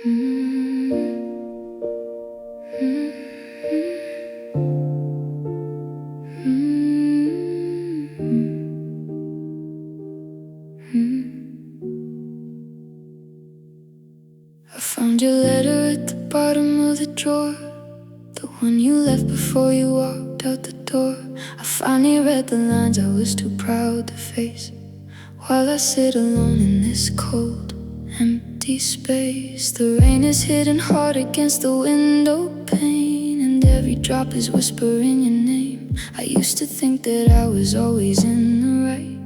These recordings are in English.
I found your letter at the bottom of the drawer, the one you left before you walked out the door. I finally read the lines I was too proud to face, while I sit alone in this cold, empty space. The rain is hitting hard against the window pane, and every drop is whispering your name. I used to think that I was always in the right,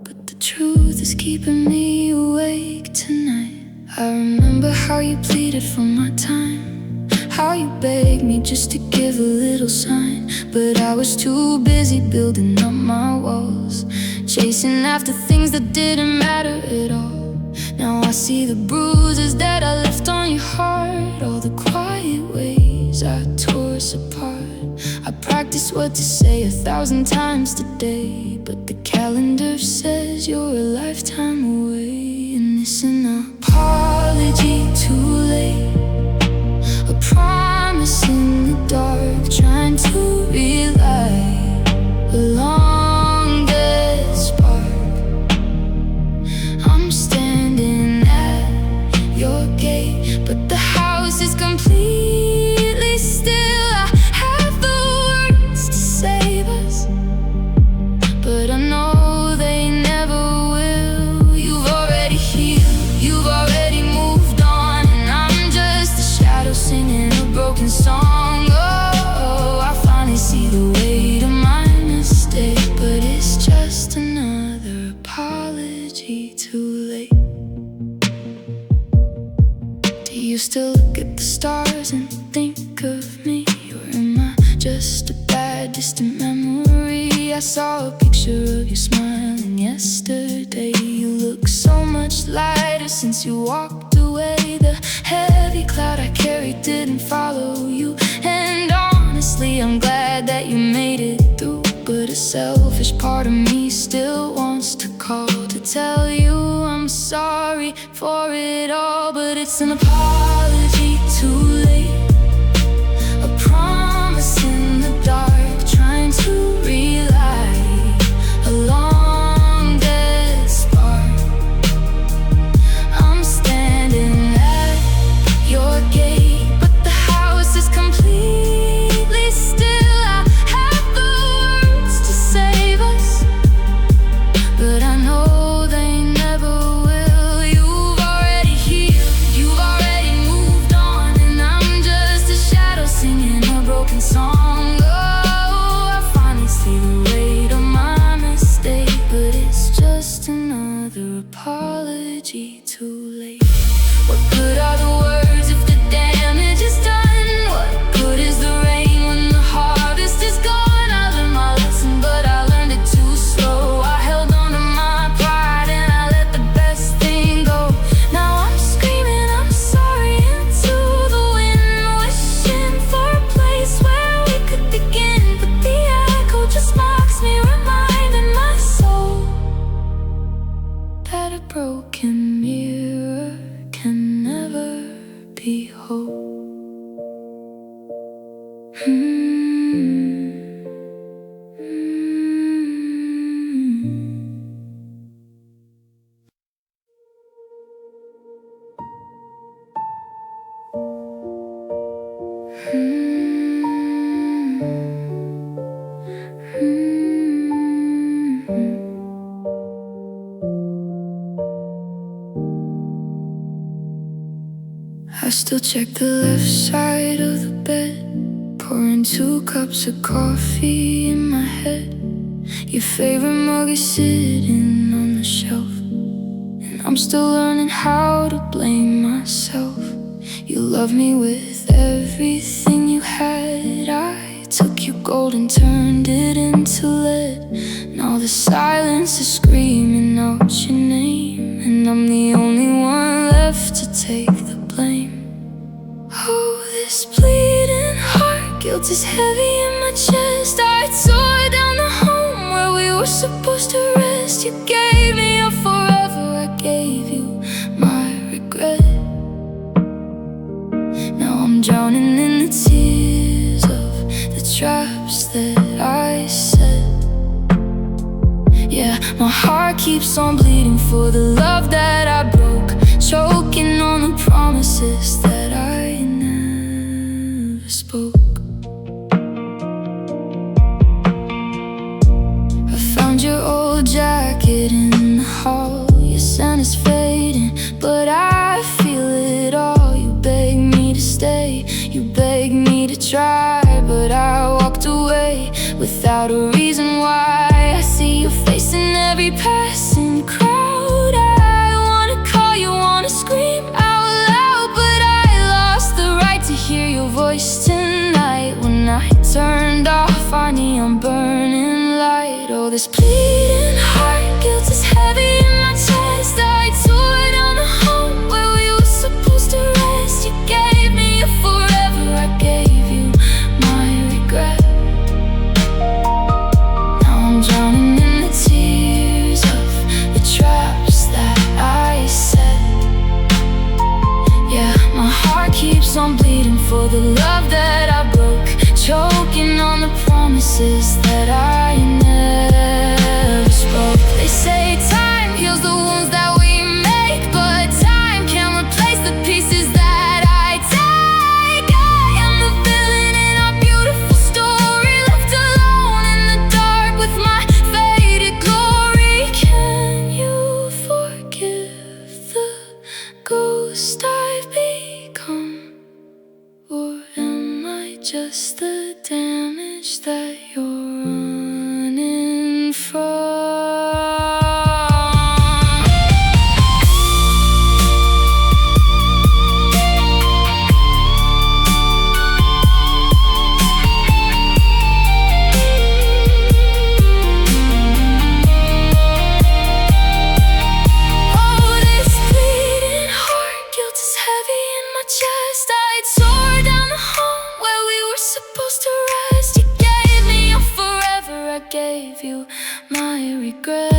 but the truth is keeping me awake tonight. I remember how you pleaded for my time, how you begged me just to give a little sign. But I was too busy building up my walls, chasing after things that didn't matter at all. Now I see the bruises that I left on your heart, all the quiet ways I tore us apart. I practice what to say 1,000 times today, but the calendar says you're a lifetime away. And it's an apology too late, a promise in the dark, trying to relight a long dead spark. I'm standing at your gate, but the house is completely still. I have the words to save us, but I know they never will. You've already healed, you've already moved on, and I'm just a shadow singing a broken song. Oh, I finally see the weight of my mistake, but it's just another apology too late. Do you still look at the stars and think of me, or am I just a bad distant memory? I saw a picture of you smiling yesterday. You look so much lighter since you walked away. The heavy cloud I carried didn't follow you, and honestly I'm glad that you made it through. But a selfish part of me still wants to call to tell you I'm sorry for it all. But it's an apology too late, a promise in the dark, trying to relight a long dead spark. I'm standing at your gate, but the house is completely still. I have the words to save us, but I know they never will. You've already healed, you've already moved on, and I'm just a shadow singing a broken song. Oh, I finally see the weight of my mistake, but it's just another apology too late. What good are the words if the damage is done? What good is the rain when the harvest is gone? I learned my lesson, but I learned it too slow. I held on to my pride and I let the best thing go. Now I'm screaming I'm sorry into the wind, wishing for a place where we could begin. But the echo just mocks me, reminding my soul that a broken mirror can never be whole. I still check the left side of the bed, pouring 2 cups of coffee in my head. Your favorite mug is sitting on the shelf, and I'm still learning how to blame myself. You love me with everything you had. I took your gold and turned it into lead. Now the silence is screaming out your name, and I'm the only one left to take the blame. Oh, this bleeding heart, guilt is heavy in my chest. I tore down the home where we were supposed to rest. You gave me your forever, I gave you my regret. for the love that I broke, choking on the promises that I never spoke. I found your old jacket in the hall. Your scent is fading, but I feel it all. You begged me to stay, you begged me to try, but I walked away without a reason why. I see your face in every passing crowd. I wanna call you, wanna scream out loud, but I lost the right to hear your voice tonight. When I turned off our neon burning light, oh, this bleeding heart, guilt is heavy in my chest. I tore down the home where we were supposed to rest. You gave me a forever, I gave you my regret. Now I'm drowning in the tears of the traps that I set. Yeah, my heart keeps on bleeding for the love that I broke, choking on the promises that I never spoke. They say time heals the wounds that we make, but time can't replace the pieces that I take. I am the villain in our beautiful story, left alone in the dark with my faded glory. Can you forgive the ghost I've become? Or am I just the damage that you're running from? Oh, this bleeding heart, guilt is heavy in my chest. I tore down the home where we were supposed to rest. You gave me your forever, I gave you my regret.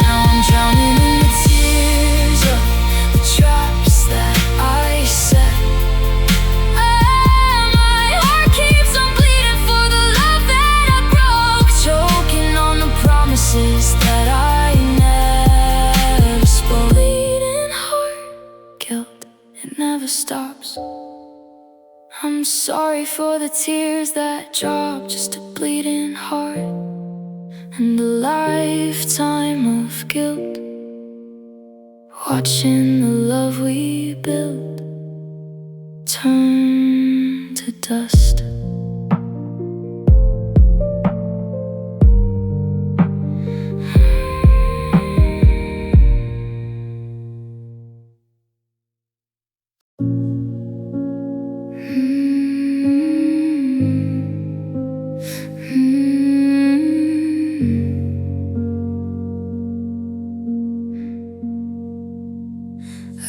Now I'm drowning in the tears of the traps that I set. My heart keeps on bleeding for the love that I broke, choking on the promises that I never spoke. Bleeding heart, guilt, it never stops. I'm sorry for the tears that drop, just a bleeding heart and a lifetime of guilt, watching the love we built turn to dust.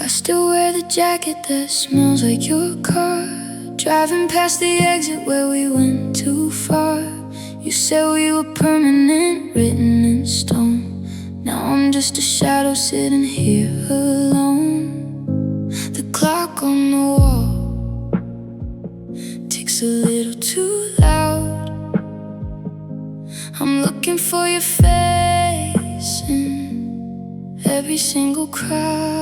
I still wear the jacket that smells like your car, driving past the exit where we went too far. You said we were permanent, written in stone. Now I'm just a shadow sitting here alone. The clock on the wall ticks a little too loud. I'm looking for your face in every single crowd.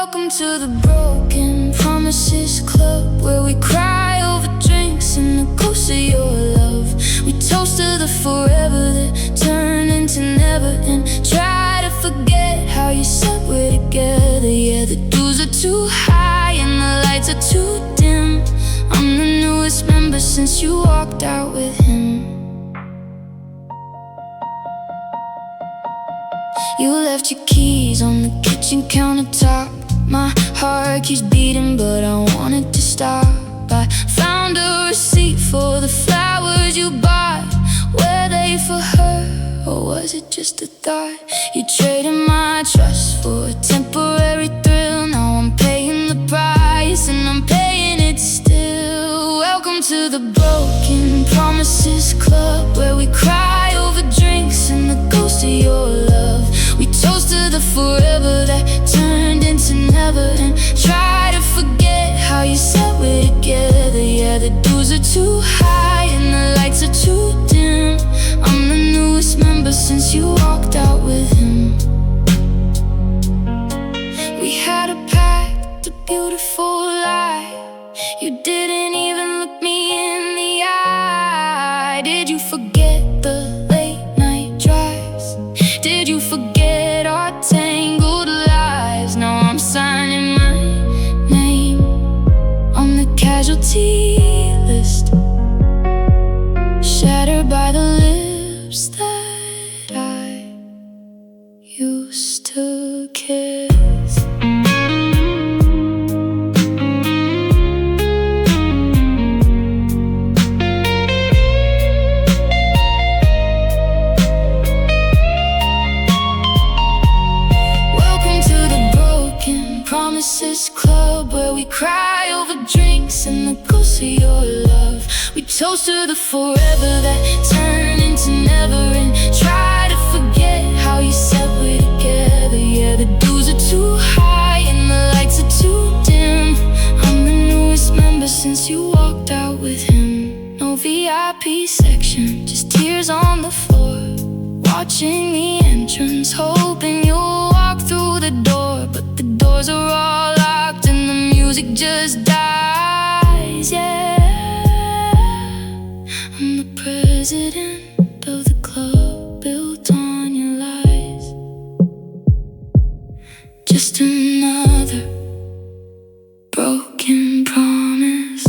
Welcome to the Broken Promises Club, where we cry over drinks and the ghosts of your love. We toast to the forever that turned into never, and try to forget how you said we're together. Yeah, the dues are too high and the lights are too dim. I'm the newest member since you walked out with him. You left your keys on the kitchen countertop. My heart keeps beating, but I want it to stop. I found a receipt for the flowers you bought. Were they for her, or was it just a thought? You traded my trust for a temporary thrill. Now I'm paying the price, and I'm paying it still. Welcome to the Broken Promises Club, where we cry over drinks and the ghost of your love. We toast to the forever that turned into never, and try to forget how you said we're together. Yeah, the dues are too high and the lights are too dim. I'm the newest member used to kiss. Promises Club, where we cry over drinks and the ghost of your love. We toast to the forever that turn into never, and try to forget how you said we're together. Yeah, the dues are too high and the lights are too dim. I'm the newest member since you walked out with him. No VIP section, just tears on the floor. Watching the entrance, hoping you'll walk through the door, but the doors are all locked and the music just dies. Yeah, I'm the president of the club built on your lies. Just another broken promise.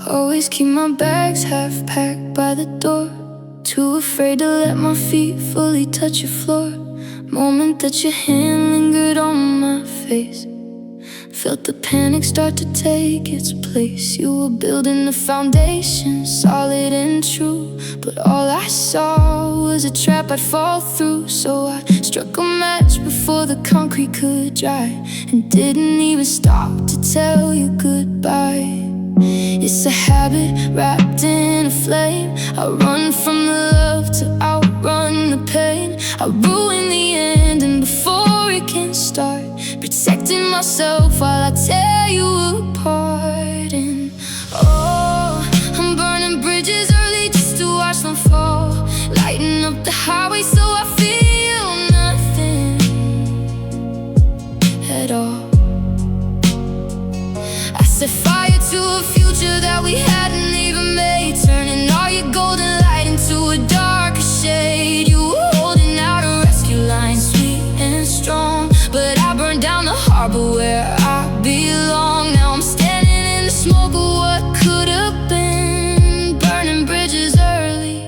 Always keep my bags half packed by the door, too afraid to let my feet fully touch your floor. Moment that your hand lingered on my face, felt the panic start to take its place. You were building a foundation, solid and true, but all I saw was a trap I'd fall through. So I struck a match before the concrete could dry, and didn't even stop to tell you goodbye. It's a habit wrapped in a flame. I run from the love to outrun the pain. I ruin the end and before it can start, protecting myself while I tear you apart. And oh, I'm burning bridges early just to watch them fall, lighting up the highway so I feel nothing at all. I set fire to a future that we hadn't even made, turning all your golden light into a darker shade. You were holding out a rescue line, sweet and strong, but I burned down the harbor where I belong. Now I'm standing in the smoke of what could have been, burning bridges early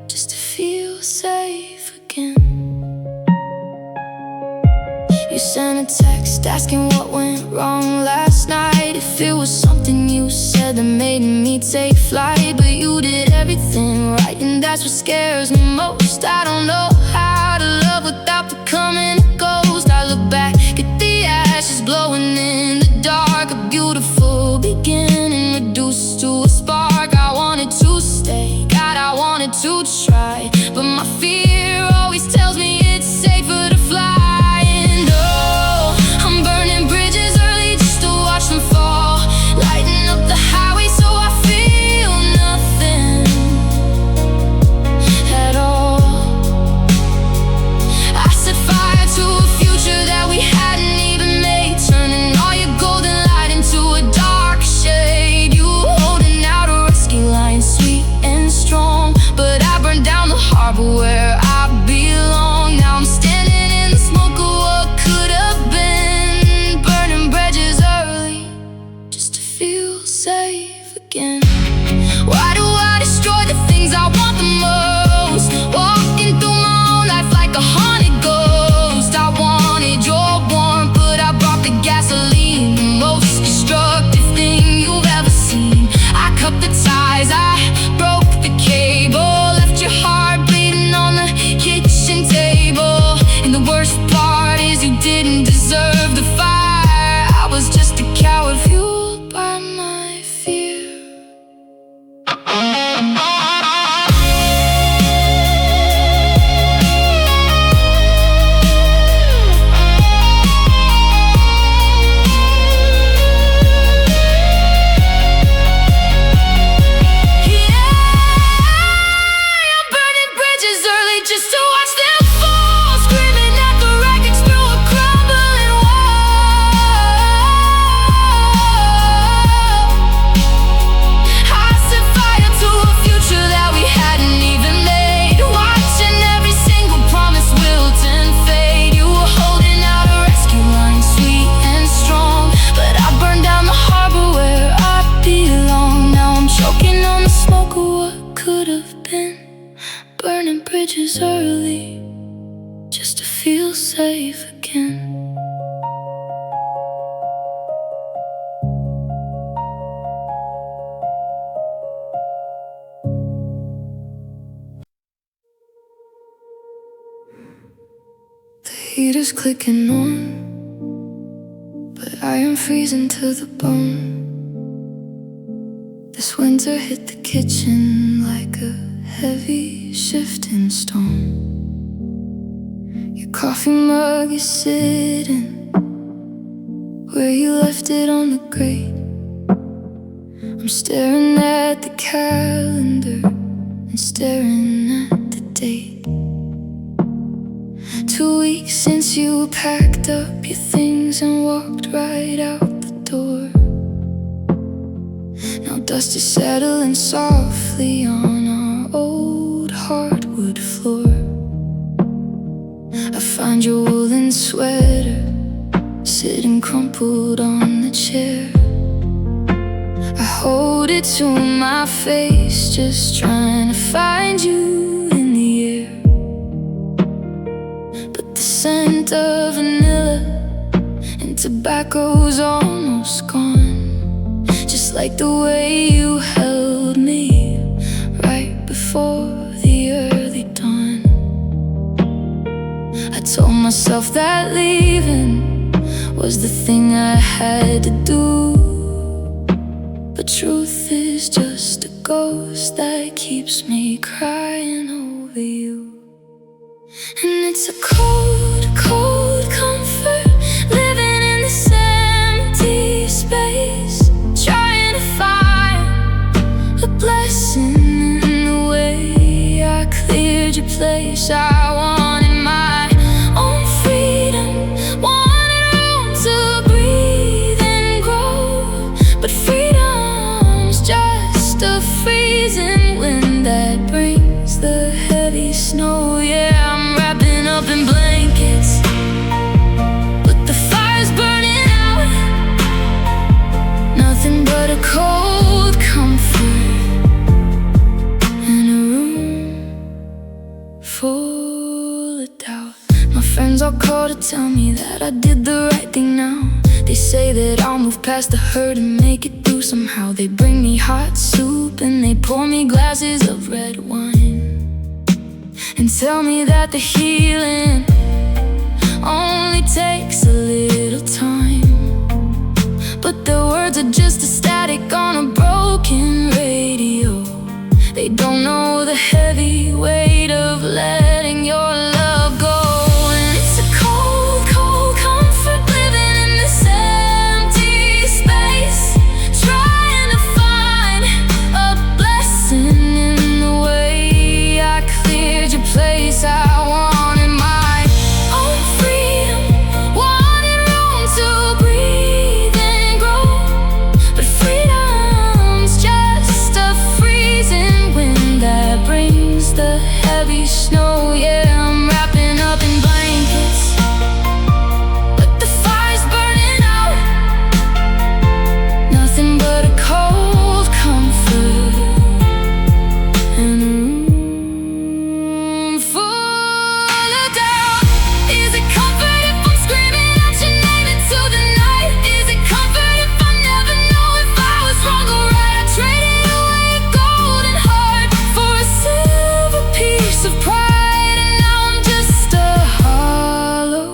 just to feel safe again. You sent a text asking what went wrong last night, if it was something you said that made me take flight. But you did everything right, and that's what scares me most. I don't know how to love without becoming a ghost. I look back at the ashes glowing in the dark, a beautiful beginning reduced to a spark. I wanted to stay, God, I wanted to try, but my fear always tells me it's safer to fly. And oh, I'm burning bridges early just to watch them fall, lighting up the highway so I feel nothing at all. feel safe again. The heater's clicking on, but I am freezing to the bone. This winter hit the kitchen like a heavy shifting stone. Your coffee mug is sitting where you left it on the grate. I'm staring at the calendar and staring at the date. 2 weeks since you packed up your things and walked right out the door. Now dust is settling softly on our old hardwood floor. I find your woolen sweater sitting crumpled on the chair. I hold it to my face, just trying to find you in the air. But the scent of vanilla and tobacco's almost gone, just like the way you held me right before the early dawn. I told myself that leaving was the thing I had to do, but truth is just a ghost that keeps me crying over you. And it's a cold, cold comfort living in this empty space, trying to find a blessing in the way I cleared your place. I wanted my own freedom, wanted room to breathe and grow, but freedom's just a freezing wind that brings the heavy snow. Yeah, I'm wrapping up in blankets, but the fire's burning out. Nothing but a cold comfort in a room full of doubt. My friends all call to tell me that I did the right thing now. They say that I'll move past the hurt and make it through somehow. They bring me hot soup and they pour me glasses of red wine and tell me that the healing only takes a little time. But their words are just a static on a broken radio. They don't know the heavy weight of letting your love go. And it's a cold, cold comfort living in this empty space, trying to find a blessing in the way I cleared your place. I wanted my own freedom, wanted room to breathe and grow, but freedom's just a freezing wind that brings the heavy snow. Yeah, I'm wrapping up in blankets, but the fire's burning out. Nothing but a cold comfort in a room full of doubt. Is it comfort if I'm screaming out your name into the night? Is it comfort if I never know if I was wrong or right? I traded away a golden heart for a silver piece of pride, and now I'm just a hollow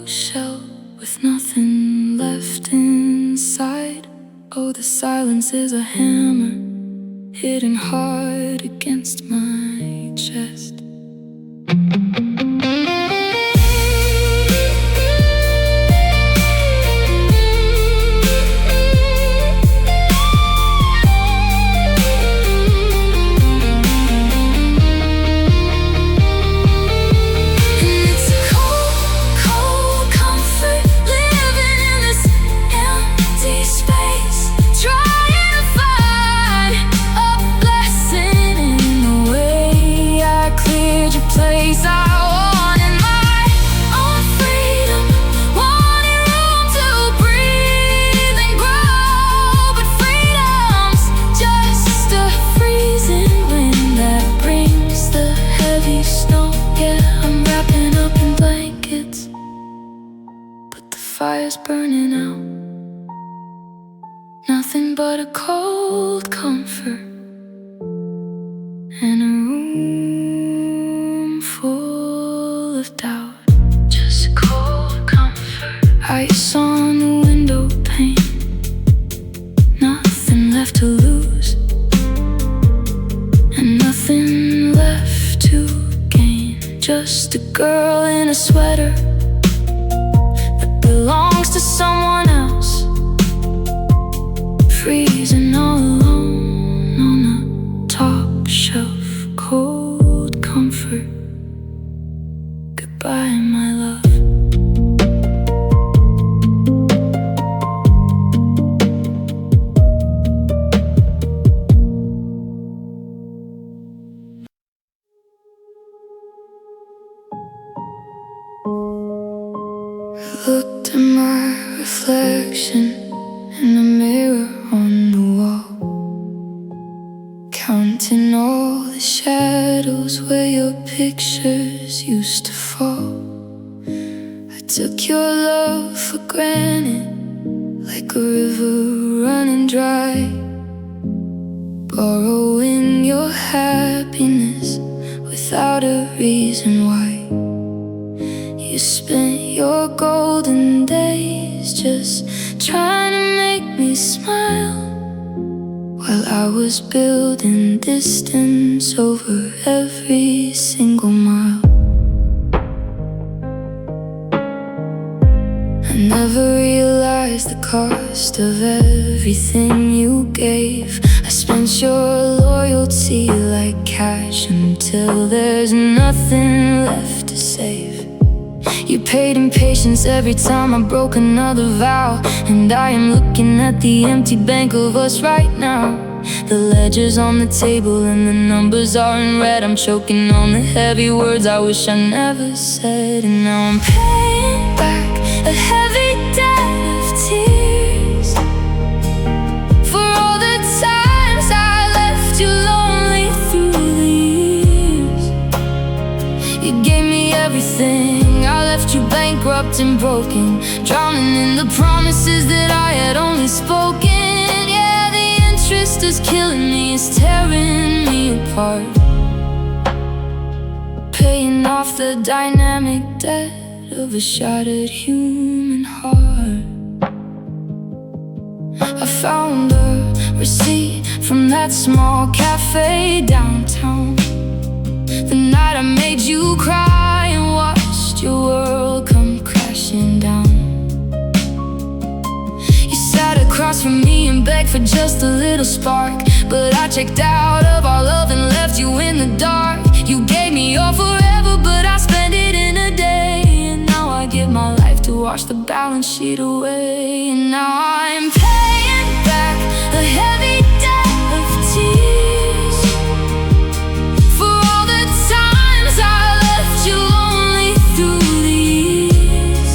shell with nothing left inside. Oh, the silence is a hammer hitting hard against my chest. And it's a cold, cold comfort living in this empty space, trying to find a blessing in the way fire's burning out. Nothing but a cold comfort and a room full of doubt. Just a cold comfort. Ice on the window pane. Nothing left to lose and nothing left to gain. Just a girl in a sweater that belongs to someone else, freezing all alone on a top shelf. Cold comfort. Goodbye, my love. Looked at my reflection in the mirror on the wall, counting all the shadows where your pictures used to fall. I took your love for granted, like a river running dry, borrowing your happiness without a reason why. You spent your golden days just trying to make me smile, while I was building distance over every single mile. I never realized the cost of everything you gave. I spent your loyalty like cash until there's nothing left to save. You paid in patience every time I broke another vow, and I am looking at the empty bank of us right now. The ledger's on the table and the numbers are in red. I'm choking on the heavy words I wish I never said. And now I'm paying back a heavy debt of tears for all the times I left you lonely through the years. You gave me everything, I left you bankrupt and broken, drowning in the promises that I had only spoken. Yeah, the interest is killing me, it's tearing me apart, paying off the dynamic debt of a shattered human heart. I found a receipt from that small cafe downtown, the night I made you cry and watched your world come crashing down. You sat across from me and begged for just a little spark, but I checked out of our love and left you in the dark. You gave me your forever, but I spent it in a day. And now I give my life to wash the balance sheet away. And now I'm paying back a heavy debt of tears for all the times I left you lonely through the years.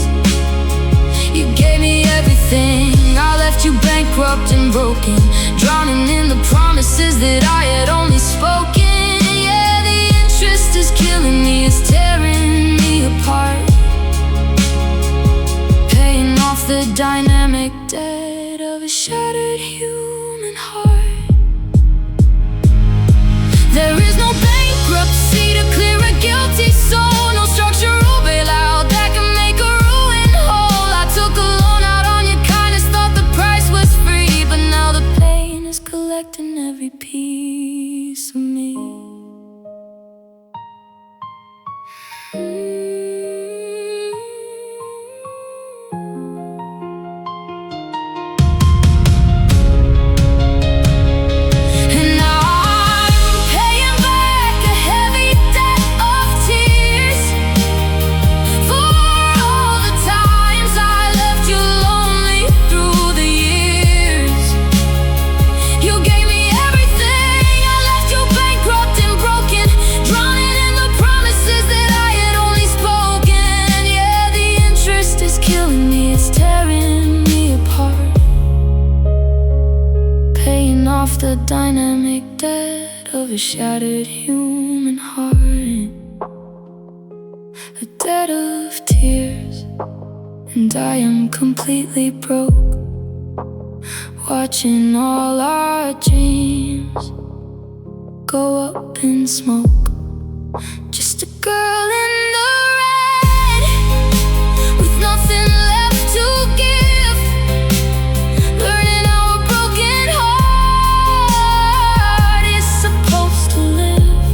You gave me everything, I left you bankrupt and broken, drowning in the promises that I had only spoken. Yeah, the interest is killing me, it's tearing me apart, paying off the dynamic debt of a shattered human heart. There is no bankruptcy to clear a guilty soul, no structural bailout that can make a ruin whole. I took a loan out on your kindness, thought the price was free, but now the pain is collecting every piece of me. And now I'm paying back a heavy debt of tears for all the times I left you lonely through the years. You gave me everything, I left you bankrupt and broken, drowning in the promises that I had only spoken. Yeah, the interest is killing me, it's tearing me apart, paying off the dynamic debt of a shattered human heart. A debt of tears and I am completely broke, watching all our dreams go up in smoke. Just a girl in the red, with nothing left to give, learning how a broken heart is supposed to live.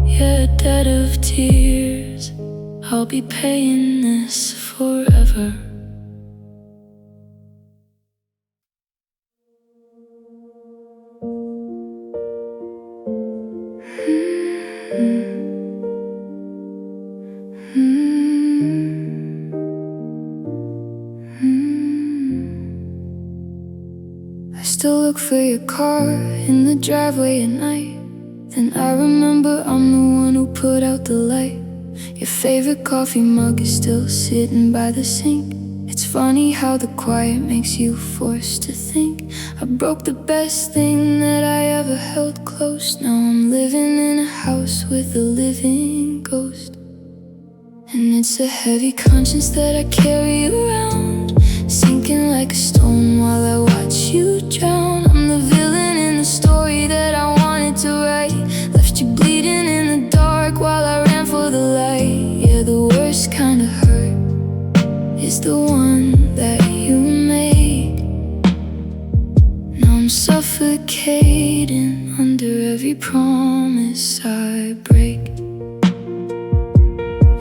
Yeah, dead of tears, I'll be paying this forever. I still look for your car in the driveway at night. Then I remember I'm the one who put out the light. Your favorite coffee mug is still sitting by the sink. It's funny how the quiet makes you forced to think. I broke the best thing that I ever held close. Now I'm living in a house with a living ghost, and it's a heavy conscience that I carry around, sinking like a stone while I watch you drown. I'm the villain in the story that I wanted to write, left you bleeding in the dark while I ran for the light. Yeah, the worst kind of hurt is the one that you make. Now I'm suffocating under every promise I break.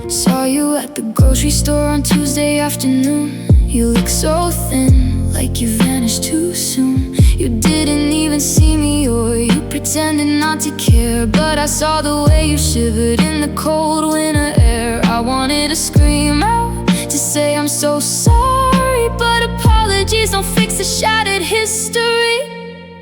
Saw you at the grocery store on Tuesday afternoon. You look so thin, like you vanished too soon. You didn't even see me, or you pretended not to care, but I saw the way you shivered in the cold winter air. I wanted to scream out, to say I'm so sorry, but apologies don't fix the shattered history.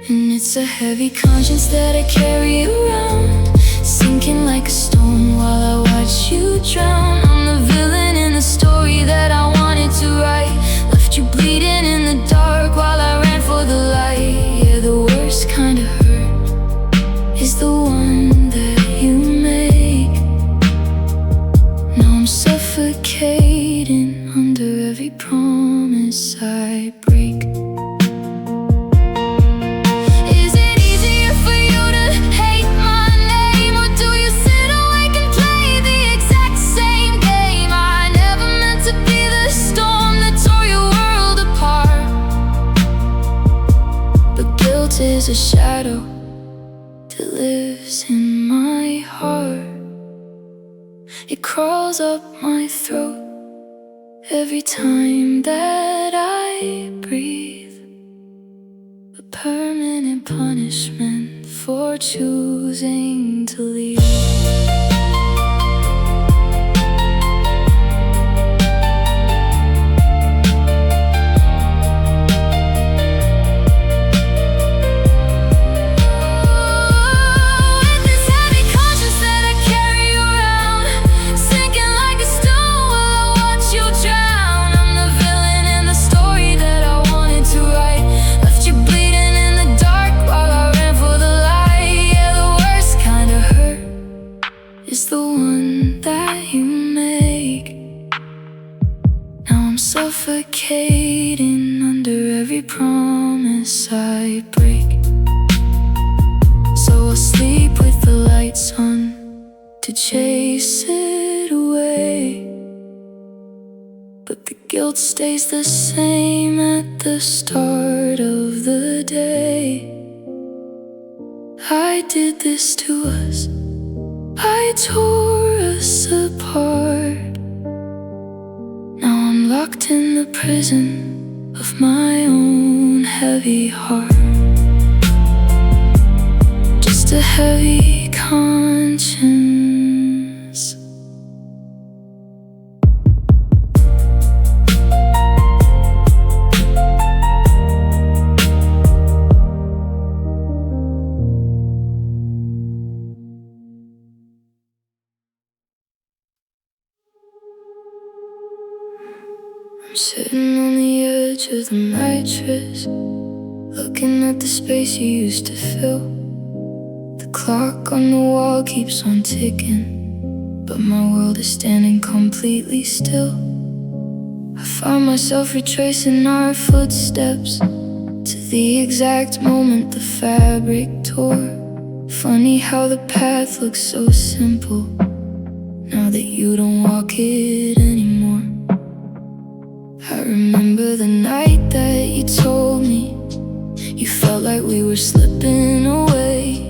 And it's a heavy conscience that I carry around, sinking like a stone while I watch you drown. I'm the villain in the story that I wanted to write, left you bleeding in the dark while I ran for the light. Yeah, the worst kind of hurt is the one that you make. Now I'm suffocating under every promise I break. Is a shadow that lives in my heart. It crawls up my throat every time that I breathe. A permanent punishment for choosing to leave. Is the one that you make. Now I'm suffocating under every promise I break. So I'll sleep with the lights on to chase it away, but the guilt stays the same at the start of the day. I did this to us, I tore us apart. Now I'm locked in the prison of my own heavy heart. Just a heavy conscience. I'm sitting on the edge of the mattress, looking at the space you used to fill. The clock on the wall keeps on ticking, but my world is standing completely still. I found myself retracing our footsteps to the exact moment the fabric tore. Funny how the path looks so simple now that you don't walk it anymore. I remember the night that you told me you felt like we were slipping away.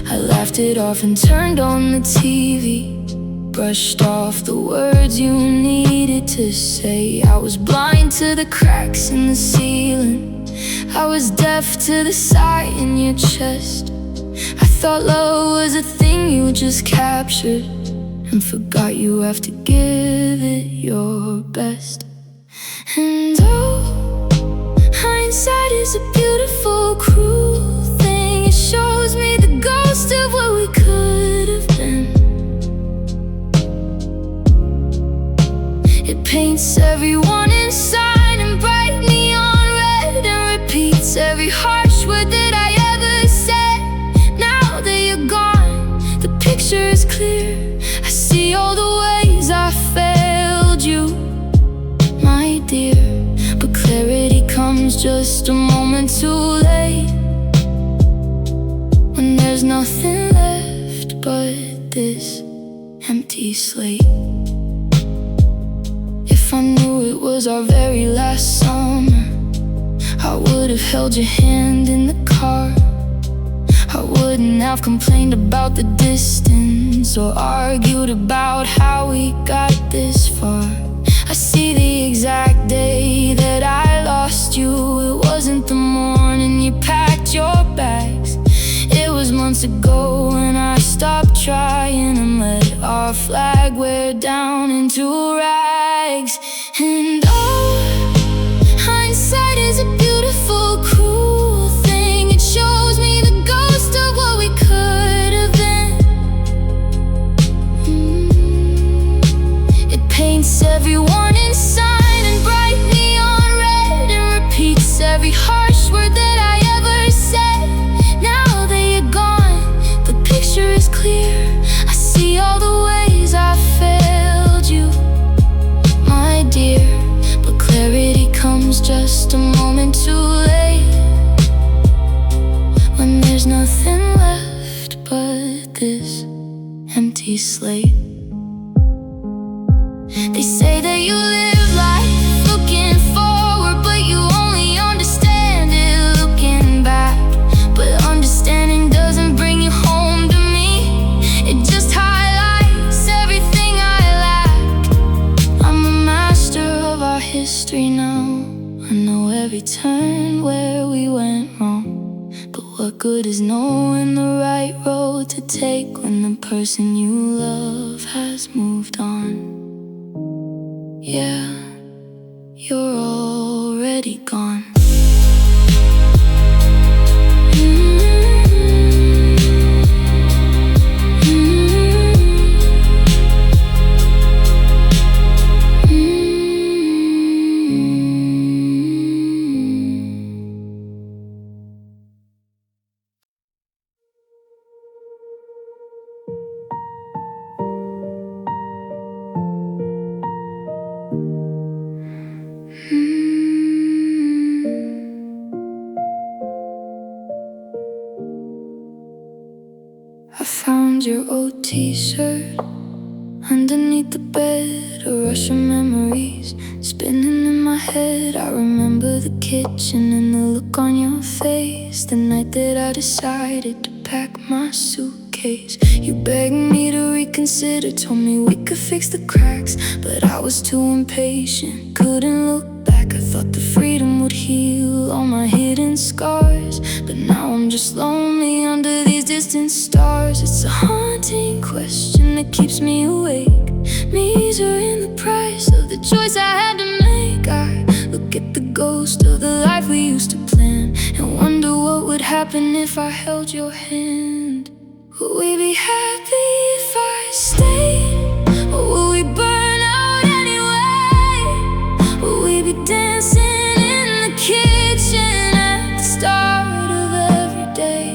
I laughed it off and turned on the TV, brushed off the words you needed to say. I was blind to the cracks in the ceiling, I was deaf to the sigh in your chest. I thought love was a thing you just captured and forgot you have to give it your best. And oh, hindsight is a beautiful, cruel thing. It shows me the ghost of what we could have been. It paints everyone inside in bright neon red and repeats every harsh word that I ever said. Now that you're gone, the picture is clear. I see all the ways I failed you, my dear. But clarity comes just a moment too late, when there's nothing left but this empty slate. If I knew it was our very last summer, I would have held your hand in the car. I wouldn't have complained about the distance or argued about how we got this far. I see the exact day that I lost you. It wasn't the morning you packed your bags. It was months ago when I stopped trying and let our flag wear down into rags. And oh, hindsight is a beautiful, cruel thing. It shows me the ghost of what we could have been. It paints everyone inside in bright neon red and repeats every harsh word that I ever said. Now that you're gone, the picture is clear. I see all the ways I failed you, my dear. But clarity comes just a moment too late, when there's nothing left but this empty slate. They say that you live life looking forward, but you only understand it looking back. But understanding doesn't bring you home to me, it just highlights everything I lacked. I'm a master of our history now. I know every turn where we went wrong, but what good is knowing the right road to take when the person you love has moved on? Yeah, you're already gone. I found your old t-shirt underneath the bed, a rush of memories spinning in my head. I remember the kitchen and the look on your face the night that I decided to pack my suitcase. You begged me to reconsider, told me we could fix the cracks, but I was too impatient, couldn't look back. I thought the freedom would heal all my hidden scars, but now I'm just lonely under these distant stars. It's a haunting question that keeps me awake, measuring the price of the choice I had to make. I look at the ghost of the life we used to plan and wonder what would happen if I held your hand. Would we be happy if I stayed, or would we burn out anyway? Would we be dancing in the kitchen at the start of every day?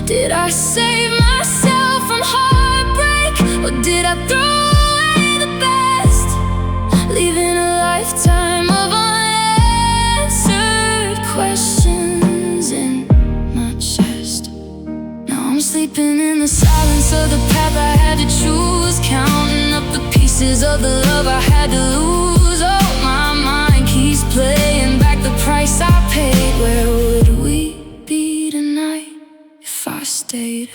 Did I save myself from heartbreak, or did I throw away the best, leaving a had to lose. Oh, my mind keeps playing back the price I paid. Where would we be tonight if I stayed?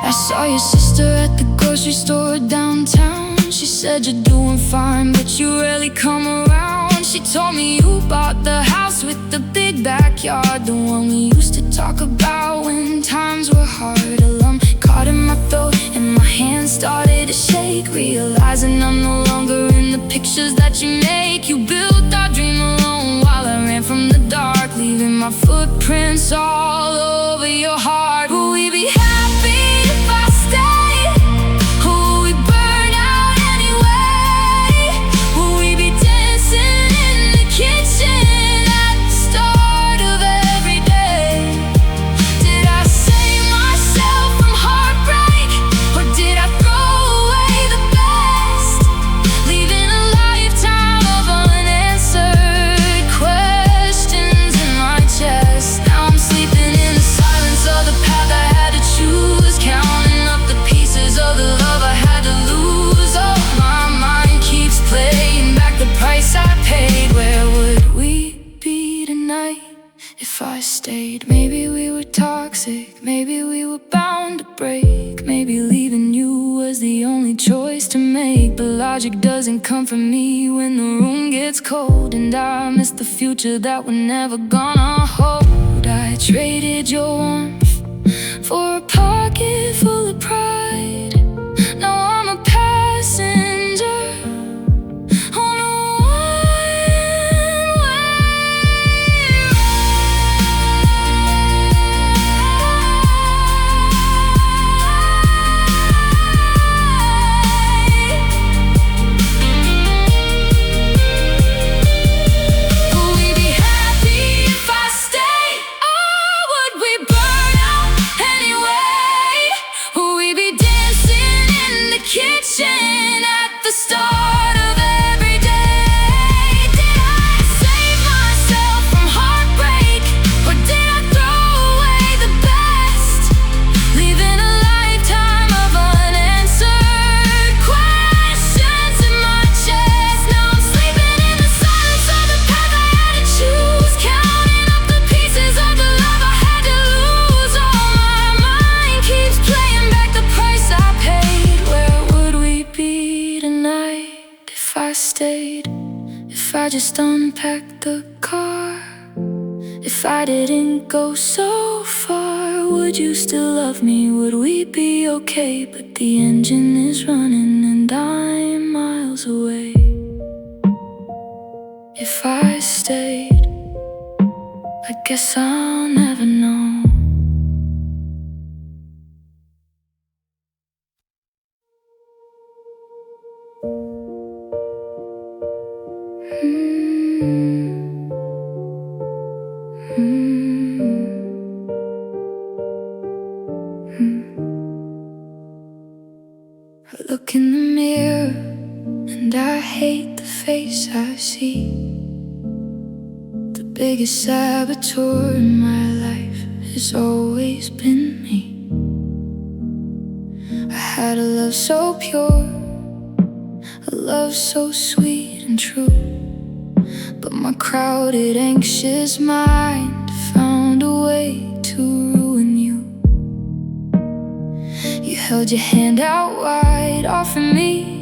I saw your sister at the grocery store downtown. She said you're doing fine, but you rarely come around. She told me you bought the house with the big backyard, the one we used to talk about when times were hard. A lump caught in my throat and my hands started to shake, realizing I'm no longer in the pictures that you make. You built our dream alone while I ran from the dark, leaving my footprints all over your heart. Will we be happy if I stay? Will we burn out anyway? Will we be dancing in the kitchen at the start of every day? Did I save myself from heartbreak, or did I throw away the best, leaving a lifetime of unanswered questions in my chest? Now I'm sleeping in the silence of the path I had to choose, counting up the pieces of the love I had to lose. Oh, my mind keeps playing back the price I paid. Where would we be tonight if I stayed? Maybe we were toxic, maybe we were bound to break, maybe leaving you was the only choice to make. But logic doesn't come from me when the room gets cold, and I miss the future that we're never gonna hold. I traded your warmth for a pocket full of pride. Now I'm a passenger on a one-way ride. Will we be happy if I stay? Or would we burn out anyway? Will we be dancing in the kitchen at the start of every day? Did I save myself from heartbreak, or did I throw away the best, leaving a lifetime of unanswered questions in my chest? Now I'm sleeping in the silence of the path I had to choose, counting up the pieces of the love I had to lose. Oh, my mind keeps playing back the price I paid. Where would we be tonight if I stayed? If I just unpacked the car, if I didn't go so far, would you still love me? Would we be okay? But the engine is running and I'm miles away. If I stayed, I guess I'll never know. I look in the mirror and I hate the face I see. The biggest saboteur in my life has always been me. I had a love so pure, a love so sweet and true, but my crowded, anxious mind found a way to ruin you. You held your hand out wide, offering me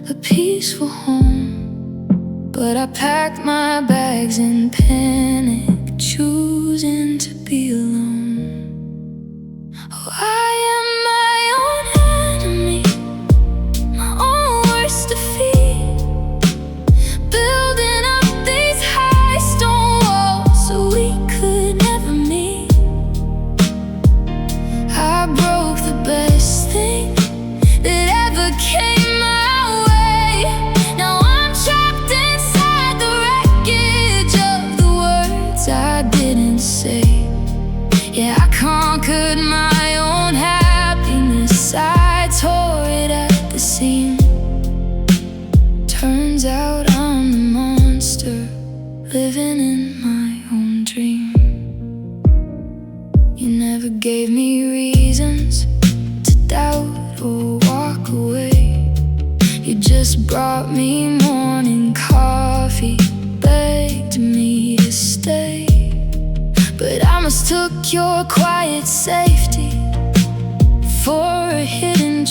a peaceful home, but I packed my bags in panic, choosing to be alone. Oh, I am my own enemy, my own worst defeat, building up these high stone walls so we could never meet. I broke the best thing that ever came my way. Now I'm trapped inside the wreckage of the words I didn't say.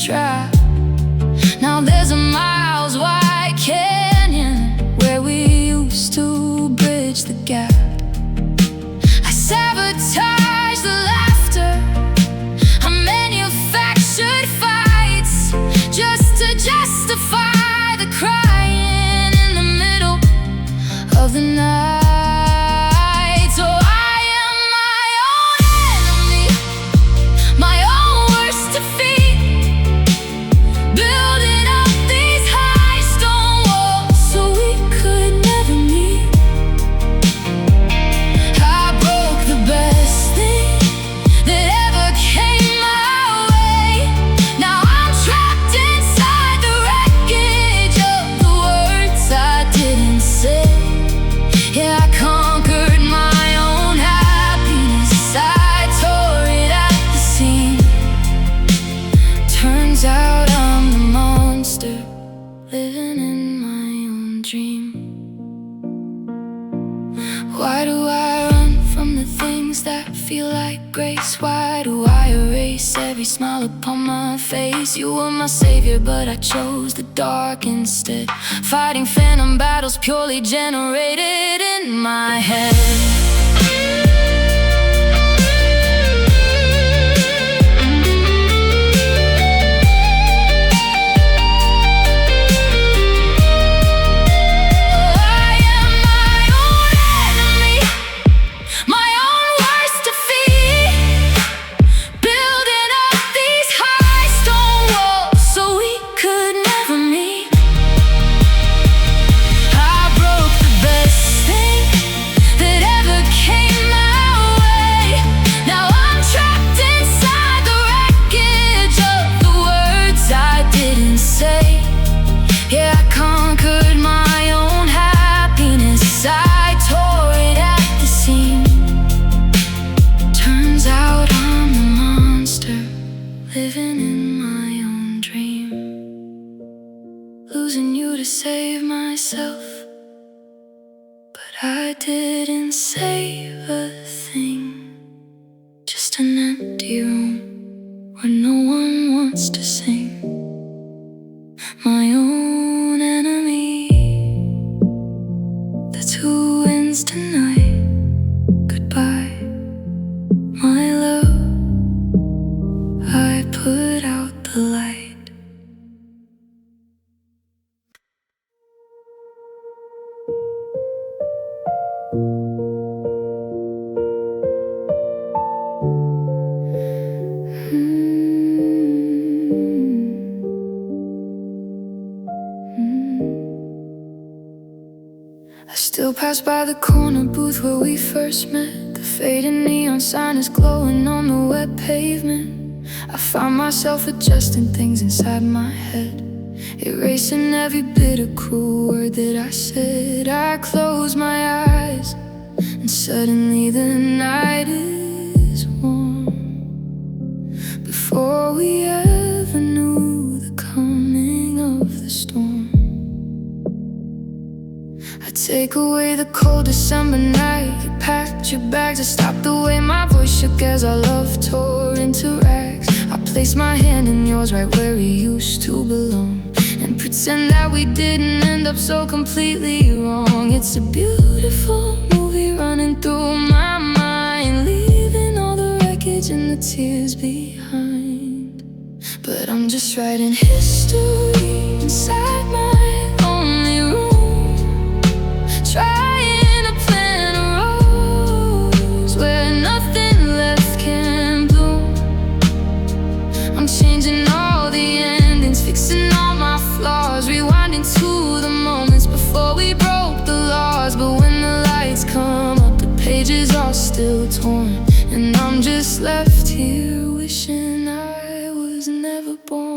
trap. Now there's a miles wide canyon where we used to bridge the gap. I sabotage the laughter, I manufactured fights just to justify the crying in the middle of the night. So I am my own enemy, my own worst defeat, building up these high stone walls so we could never meet. I broke the best thing that ever came my way. Now I'm trapped inside the wreckage of the words I didn't say. Yeah, I conquered my own happiness, I tore it at the seam. Turns out I'm the monster, living in my own dream. Why do I run from the things that feel like grace? Why do I erase every smile upon my face? You were my savior, but I chose the dark instead, fighting phantom battles purely generated in my head. Yeah, I conquered my own happiness, I tore it at the seam. Turns out I'm a monster, living in my own dream. Losing you to save myself, but I didn't save a thing. Just an empty room where no one wants to sing. My own enemy, that's who wins tonight. Goodbye, my love, I put out the light. I still pass by the corner booth where we first met. The faded neon sign is glowing on the wet pavement. I find myself adjusting things inside my head, erasing every bitter cruel word that I said. I close my eyes and suddenly the night is warm. Before we ever knew the coming of the storm, take away the cold December night. You packed your bags, I stopped the way my voice shook as our love tore into rags. I placed my hand in yours right where we used to belong, and pretend that we didn't end up so completely wrong. It's a beautiful movie running through my mind, leaving all the wreckage and the tears behind. But I'm just writing history inside my lonely room, trying to plant a rose where nothing left can bloom. I'm changing all the endings, fixing all my flaws, rewinding to the moments before we broke the laws. But when the lights come up, the pages are still torn, and I'm just left here wishing I was never born.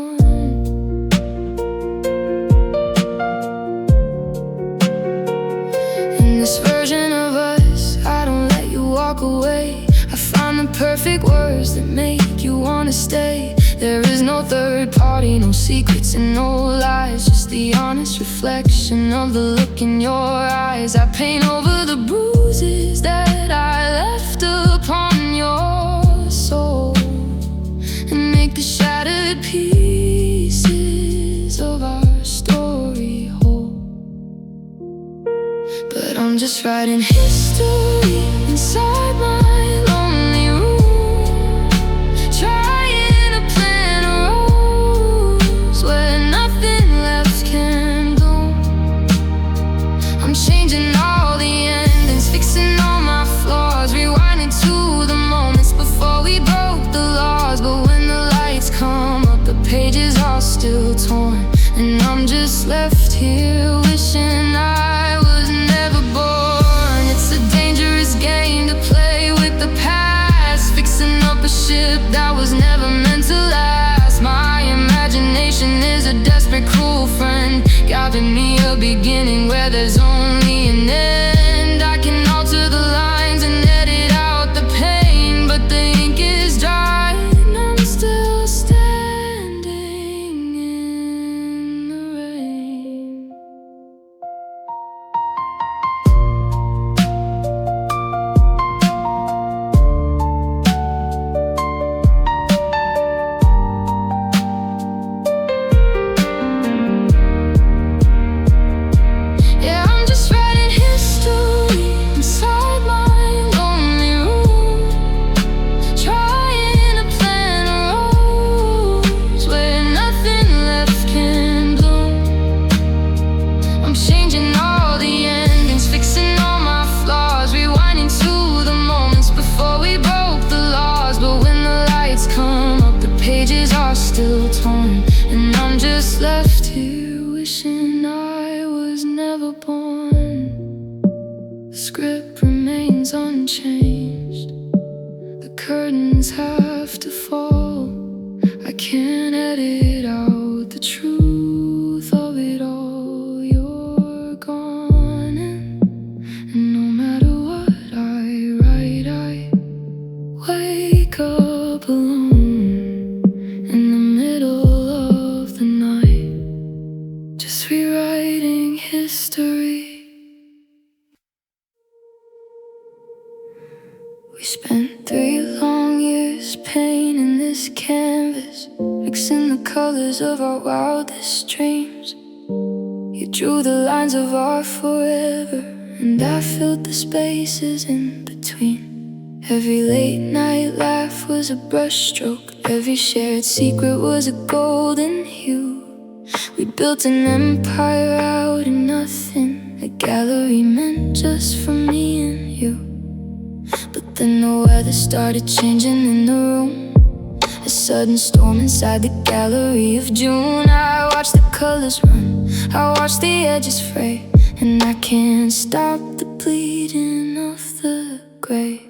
This version of us, I don't let you walk away. I find the perfect words that make you wanna stay. There is no third party, no secrets and no lies, just the honest reflection of the look in your eyes. I paint over the bruises that I left upon your soul, and make the shattered pieces I'm just writing history inside my lonely room, trying to plant a rose where nothing left can bloom. I'm changing all the endings, fixing all my flaws, rewinding to the moments before we broke the laws. But when the lights come up, the pages are still torn, and I'm just left here wishing I was never born. It's a dangerous game to play with the past, fixing up a ship that was never meant to last. My imagination is a desperate, cruel friend, giving me a beginning where there's only an end. I can alter the lines and edit out the pain, but the ink is dry and I'm still standing in the rain. Yeah, I'm just writing history inside my lonely room, trying to plant a rose where nothing left can bloom. I'm changing all the endings, fixing all my flaws, rewinding to the moments before we broke the laws. But when the lights come up, the pages are still torn, and I'm just left here wishing I was never born. The script remains unchanged, the curtains have to fall. I can't edit out the truth of it all. You're gone, and no matter what I write, I wake up alone in the middle of the night, just rewriting history. We spent 3 long years painting this canvas, mixing the colors of our wildest dreams. You drew the lines of our forever, and I filled the spaces in between. Every late night laugh was a brushstroke, every shared secret was a golden hue. We built an empire out of nothing, a gallery meant just for me and you. But then the weather started changing in the room, a sudden storm inside the gallery of June. I watched the colors run, I watched the edges fray, and I can't stop the bleeding of the gray.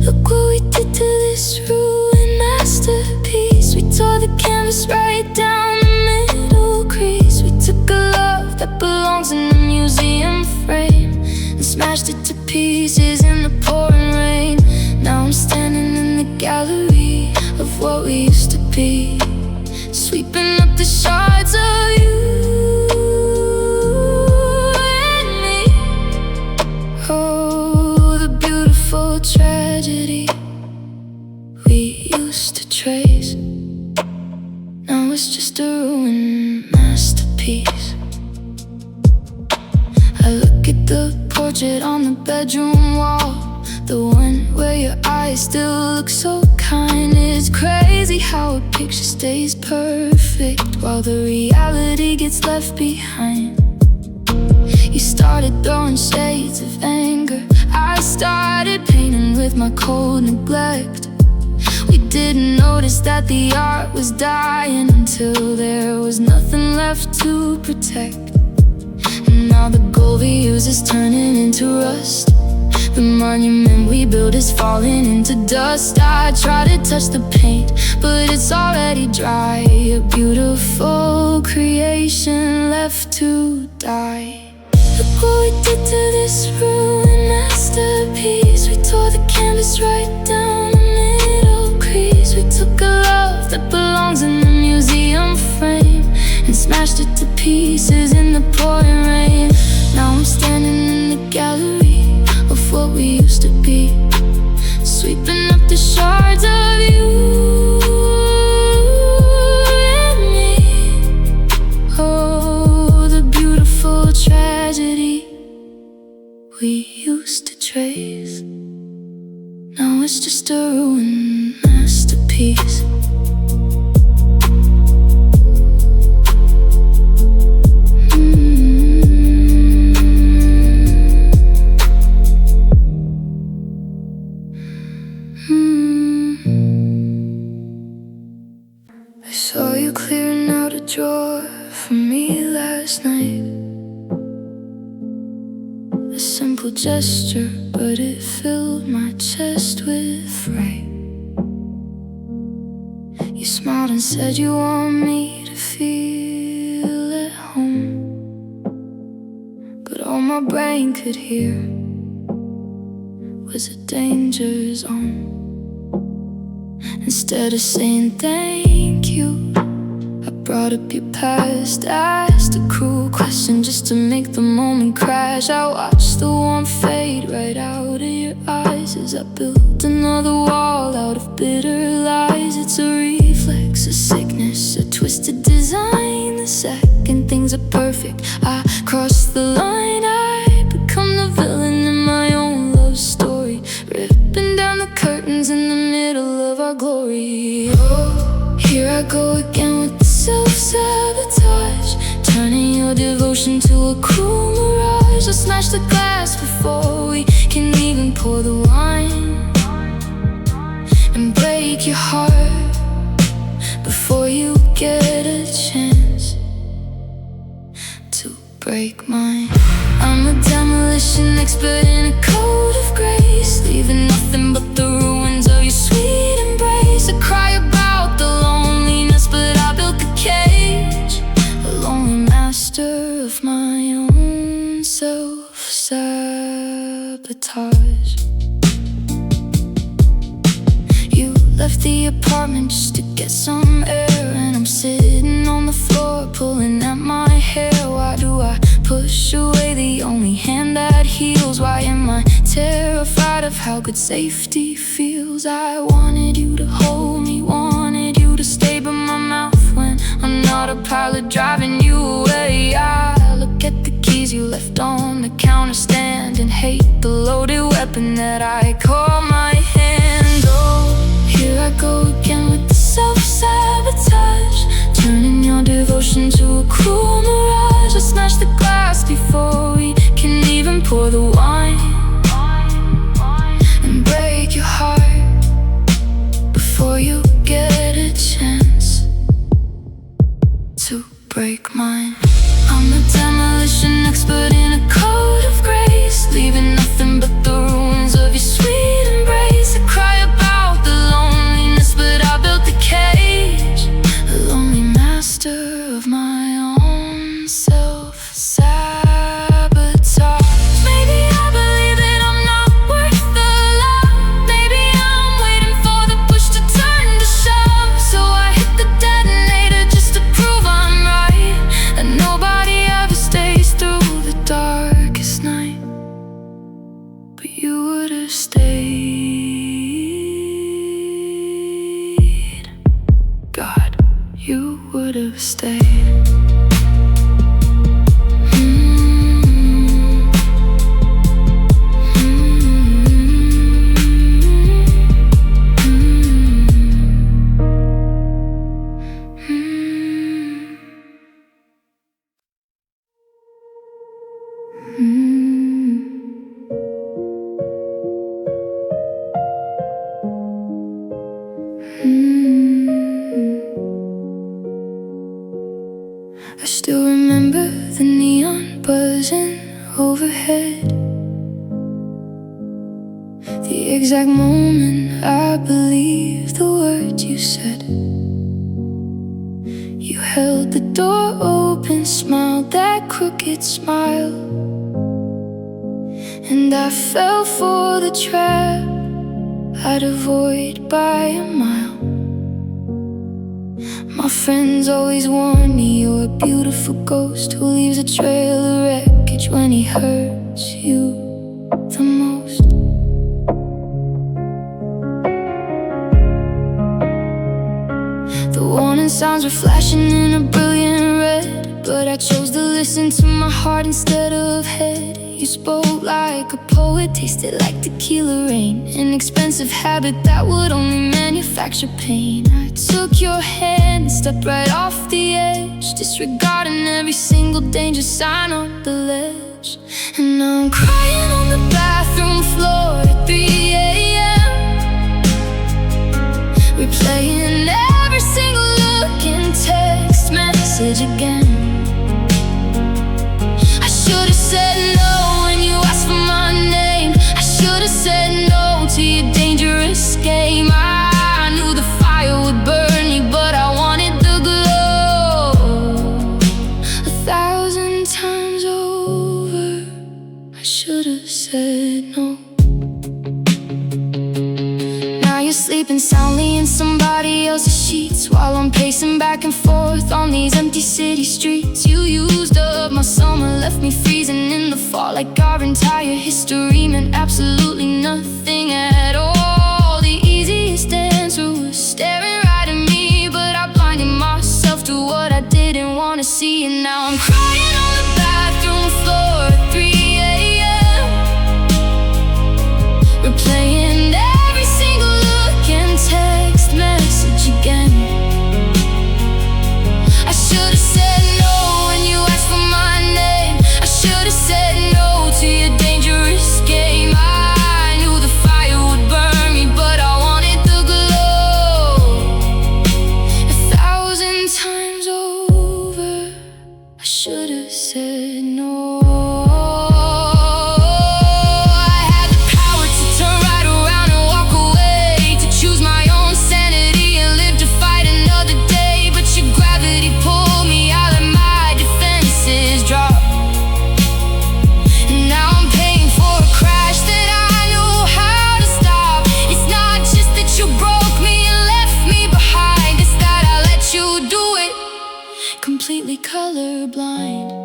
Look what we did to this ruined masterpiece. We tore the canvas right down the middle crease. We took a love that belongs in a museum frame and smashed it to pieces in the pouring rain. Now I'm standing in the gallery of what we used to be, sweeping up the shards of you and me. Oh, the beautiful tragedy we used to trace, now it's just a ruined masterpiece. I look at the portrait on the bedroom wall, the one where your eyes still look so kind. It's crazy how a picture stays perfect while the reality gets left behind. You started throwing shades of anger, I started painting with my cold neglect. We didn't notice that the art was dying until there was nothing left to protect. And now the gold we use is turning into rust, the monument we built is falling into dust. I try to touch the paint, but it's already dry, a beautiful creation left to die. Look what we did to this ruined masterpiece. We tore the canvas right down the middle crease. We took a love that belongs in a museum frame and smashed it to pieces in the pouring rain. Now I'm standing in the gallery of what we used to be, sweeping up the shards of you and me. Oh, the beautiful tragedy we just a ruined masterpiece. I saw you clearing out a drawer for me last night. A simple gesture, but it filled my chest with fright. You smiled and said you want me to feel at home, but all my brain could hear was a danger zone. Instead of saying thank you, I brought up your past, asked a cruel question just to make the moment crash. I watched the warmth fade right out of your eyes as I built another wall out of bitter lies. It's a reflex, a sickness, a twisted design. The second things are perfect, I cross the line. I become the villain in my own love story, ripping down the curtains in the middle of our glory. Oh, here I go again with the self-sabotage, turning your devotion to a cruel mirage. I smash the glass before we can even pour the wine, and break your heart before you get a chance to break mine. I'm a demolition expert in a code of grace, leaving nothing but the ruins of your sweet embrace. I cry about the loneliness, but I built the cage, a lonely master of my own self-sabotage. You left the apartment just to get some air, and I'm sitting on the floor pulling at my hair. Why do I push away the only hand that heals? Why am I terrified of how good safety feels? I wanted you to hold me, wanted you to stay by my mouth when I'm not a pilot driving you away. I look at the keys you left on the counter stand and hate the loaded weapon that I call my hand. Oh, here I go again with the self-sabotage, turning your devotion to a cruel mirage. I smash the glass before we can even pour the wine, and break your heart before you get a chance to break mine. I'm a demolition expert in a code of grace, leaving nothing but the ruins of your sweet embrace. I cry about the loneliness, but I built the cage, a lonely master of my own self-sabotage. Maybe I believe that I'm not worth the love. Maybe I'm waiting for the push to turn to shove, so I hit the detonator just to prove I'm right, and nobody ever stays through the darkest night, but you would have stayed. God, you would have stayed. I still remember the neon buzzing overhead, the exact moment I believed the words you said. You held the door open, smiled that crooked smile, and I fell for the trap I'd avoid by a mile. My friends always warn me you're a beautiful ghost who leaves a trail of wreckage when he hurts you the most. The warning signs were flashing in a brilliant red, but I chose to listen to my heart instead of head. You spoke like a poet, tasted like tequila rain, an expensive habit that would only manufacture pain. I took your hand and stepped right off the edge, disregarding every single danger sign on the ledge. And now I'm crying on the bathroom floor at 3 a.m., replaying every single look and text message again. I should have said no when you asked for my name. I should have said no to your dangerous game. I knew the fire would burn me, but I wanted the glow. 1,000 times over, I should have said no. Now you're sleeping soundly in somebody else's sheets, while I'm pacing back and forth on these empty city streets. You used up my summer, left me freezing in the fall, like our entire history meant absolutely nothing at all. The easiest answer was staring right at me, but I blinded myself to what I didn't want to see. And now I'm crying on the bathroom floor at 3 a.m., replaying every single look and text message again. I should have said no when you asked for my name. I should have said no to your dangerous game. I knew the fire would burn me, but I wanted the glow. 1,000 times over, I should have said no. I had the power to turn right around and walk away, to choose my own sanity and live to fight another day. But your gravity pulled me out, and my defenses dropped. And now I'm paying for a crash that I knew how to stop. It's not just that you broke me and left me behind, it's that I let you do it, completely colorblind.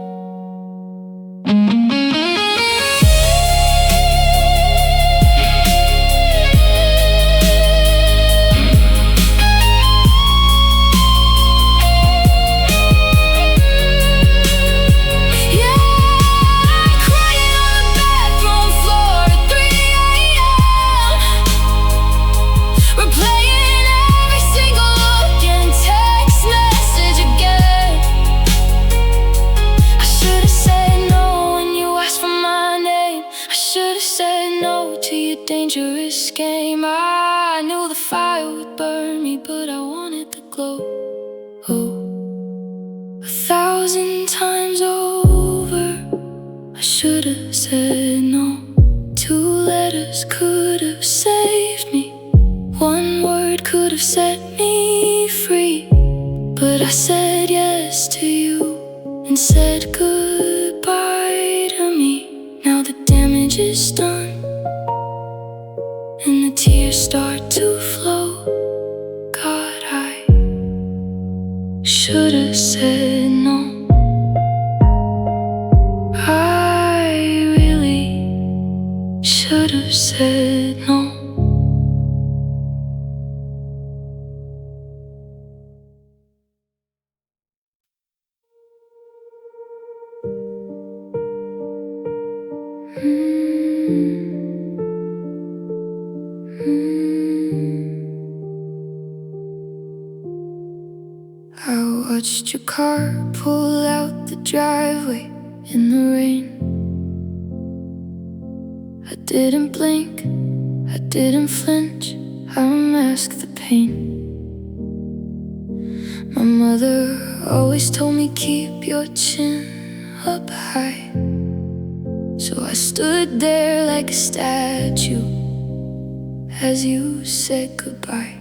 Dangerous game. I knew the fire would burn me, but I wanted the glow. Oh, 1,000 times over, I should have said no. 2 letters could have saved me, 1 word could have set me free. But I said yes to you and said goodbye to me. Now the damage is done, and the tears start to flow. God, I should have said no. I really should have said no. I watched your car pull out the driveway in the rain. I didn't blink, I didn't flinch, I masked the pain. My mother always told me keep your chin up high, so I stood there like a statue as you said goodbye.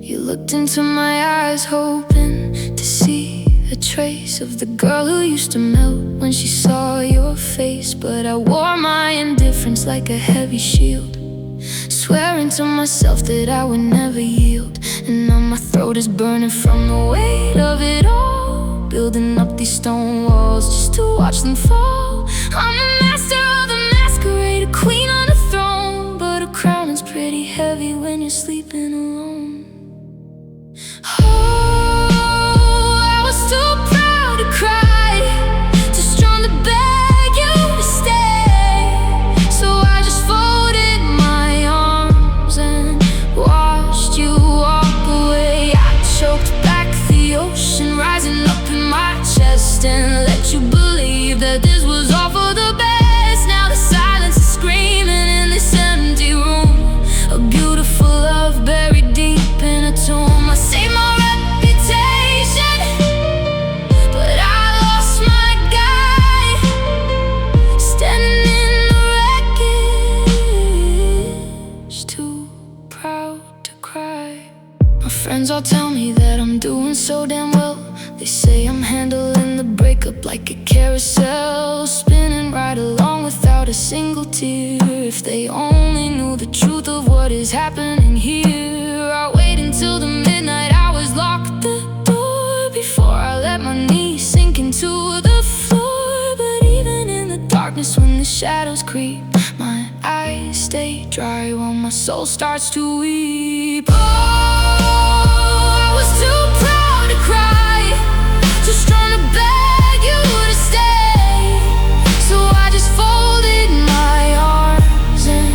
You looked into my eyes, hoping to see a trace of the girl who used to melt when she saw your face. But I wore my indifference like a heavy shield, swearing to myself that I would never yield. And now my throat is burning from the weight of it all, building up these stone walls just to watch them fall. I'm the master of the masquerade, a queen on a throne, but a crown is pretty heavy when you're sleeping alone. Oh, I was too proud me that I'm doing so damn well. They say I'm handling the breakup like a carousel, spinning right along without a single tear. If they only knew the truth of what is happening here. I wait until the midnight hours, lock the door before I let my knees sink into the floor. But even in the darkness, when the shadows creep, my eyes stay dry while my soul starts to weep. Oh, I was too proud to cry, too strong to beg you to stay. So I just folded my arms and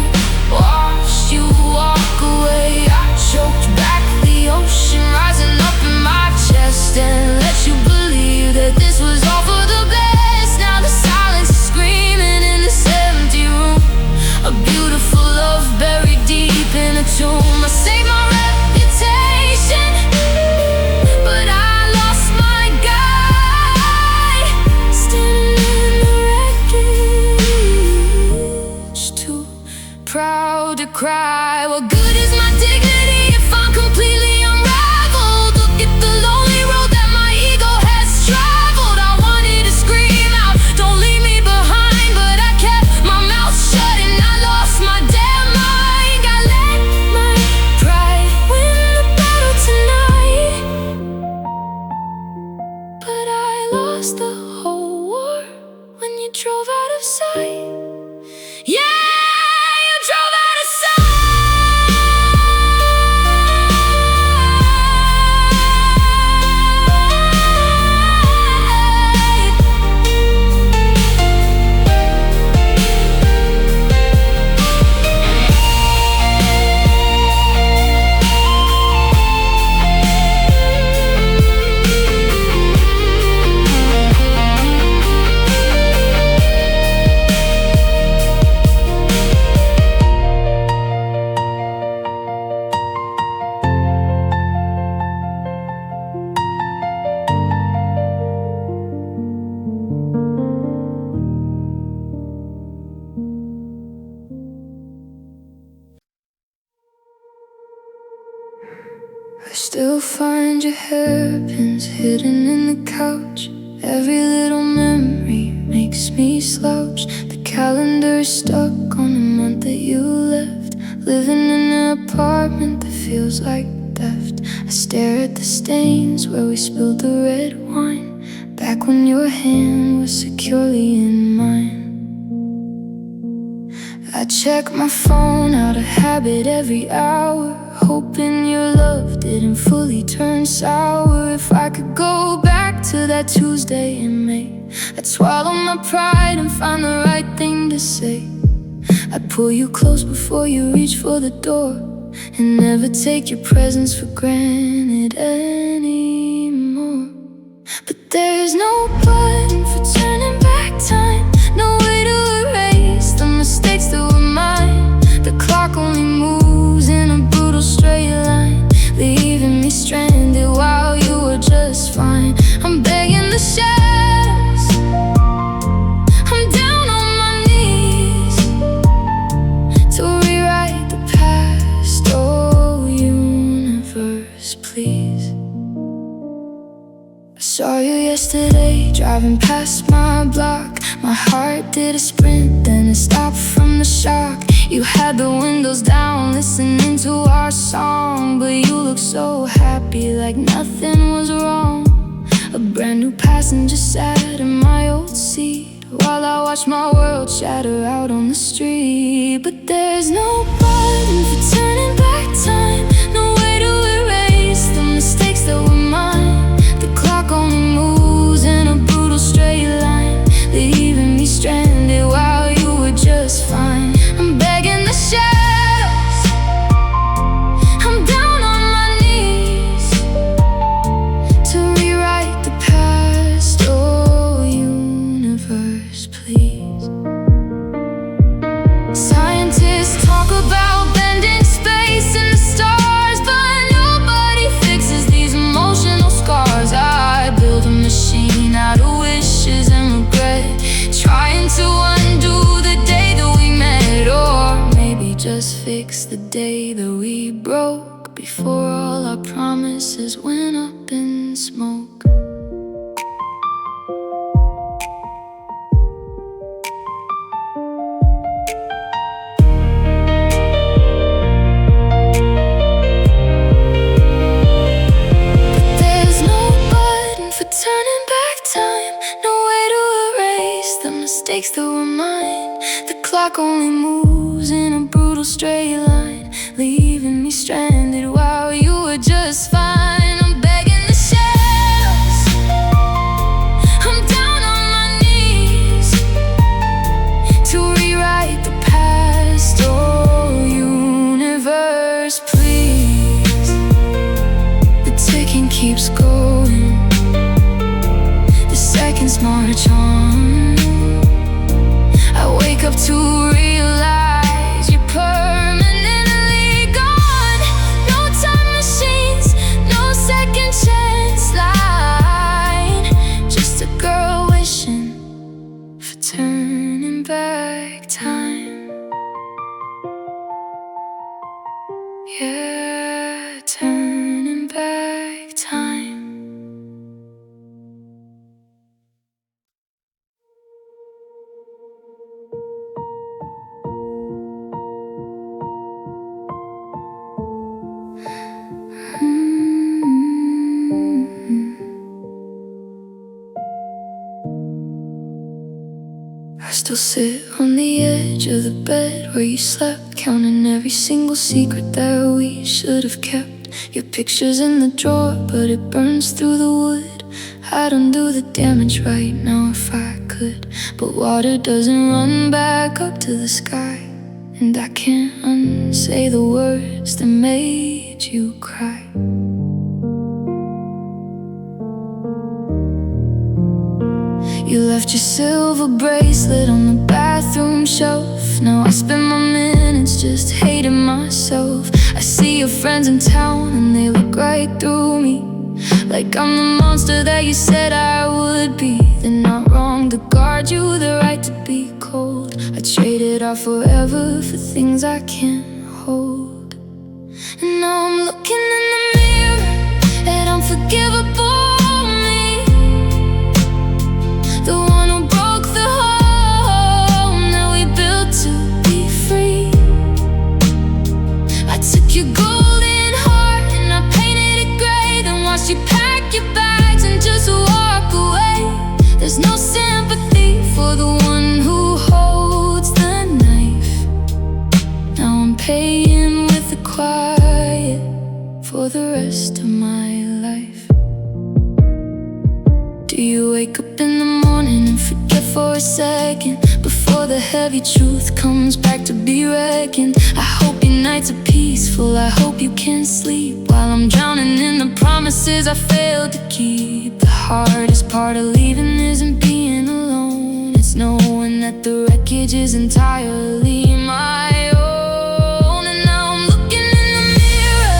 watched you walk away. I choked back the ocean rising up in my chest and let you believe that this was all for the best. Now the silence is screaming in this empty room, a beautiful love buried deep in a tomb. I saved my reputation, but I lost my guy, standing in the wreckage, too proud to cry. What good is my dignity if I'm completely unraveled? Look at the lonely road that my ego has traveled. I wanted to scream out, don't leave me behind, but I kept my mouth shut and I lost my damn mind. I let my pride win the battle tonight, but I lost the whole war when you drove out of sight. Yeah, you drove out of sight. I still find your hairpins hidden in the couch. Every little memory makes me slouch. The calendar is stuck on the month that you left, living in an apartment that feels like theft. I stare at the stains where we spilled the red wine, back when your hand was securely in mine. I check my phone out of habit every hour, hoping your love didn't fully turn sour. If I could go back to that Tuesday in May, I'd swallow my pride and find the right thing to say. I'd pull you close before you reach for the door, and never take your presence for granted anymore. But there's no button for turning back time, no way to erase the mistakes that were mine. The clock only moves in a brutal straight line, leaving me stranded while you were just fine. I'm begging the shadows, I'm down on my knees, to rewrite the past. Oh, universe, please. I saw you yesterday, driving past my block. My heart did a sprint, then it stopped from the shock. You had the windows down, listening to our song, but you looked so happy, like nothing was wrong. A brand new passenger sat in my old seat, while I watched my world shatter out on the street. But there's no button for turning back time, no way to erase the mistakes that were mine. The clock only moves in a brutal straight line, leaving me stranded while you were just fine. I'm begging the shadows, I'm down on my knees, to rewrite the past. Oh, universe, please. Scientists talk about bending space and the stars. gone up in smoke. There's no button for turning back time, no way to erase the mistakes that were mine. The clock only moves in a brutal straight line, leaving me stranded while you were just fine. I'm begging the shells, I'm down on my knees to rewrite the past. Oh, universe, please. The ticking keeps going, the seconds march on. I wake up to realize you're permanently gone. No time machines, no second chance line. Just a girl wishing for turning back time. Yeah, turning back time. I still sit on the edge of the bed where you slept, counting every single secret that we should have kept. Your picture's in the drawer, but it burns through the wood. I'd undo the damage right now if I could, but water doesn't run back up to the sky, and I can't unsay the words that made you cry. You left your silver bracelet on the bathroom shelf. Now I spend my minutes just hating myself. I see your friends in town and they look right through me, like I'm the monster that you said I would be. They're not wrong to guard you the right to be cold. I traded our forever for things I can't hold. And now I'm looking in the mirror at unforgivable me, the one who broke the home that we built to be free. I took your golden heart and I painted it gray, then watched you pack your bags and just walk away. There's no sympathy for the one who holds the knife. Now I'm paying with the quiet for the rest of my life. Do you wake up in the morning and forget for a second before the heavy truth comes back to be reckoned? I hope your nights are peaceful, I hope you can sleep while I'm drowning in the promises I failed to keep. The hardest part of leaving isn't being alone, it's knowing that the wreckage is entirely my own. And now I'm looking in the mirror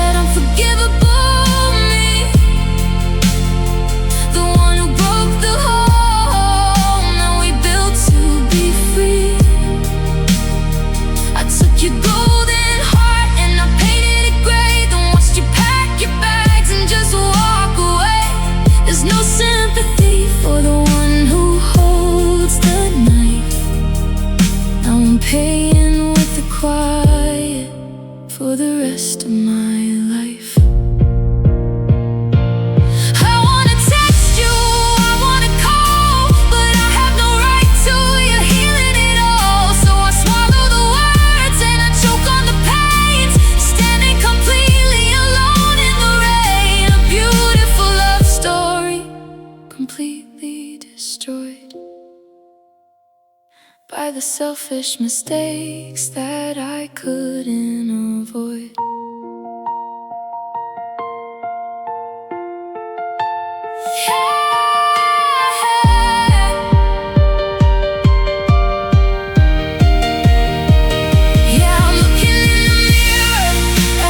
at unforgivable me, the one who broke the home that we built to be free. I took your golden heart and I painted it gray, then watched you pack your bags and just walk away. There's no sympathy for the one who holds the knife. Now I'm paying with the quiet for the rest of my life. I wanna text you, I wanna call, but I have no right to. You're healing it all, so I swallow the words and I choke on the pains, standing completely alone in the rain. A beautiful love story completely destroyed by the selfish mistakes that I couldn't avoid. Yeah, I'm looking in the mirror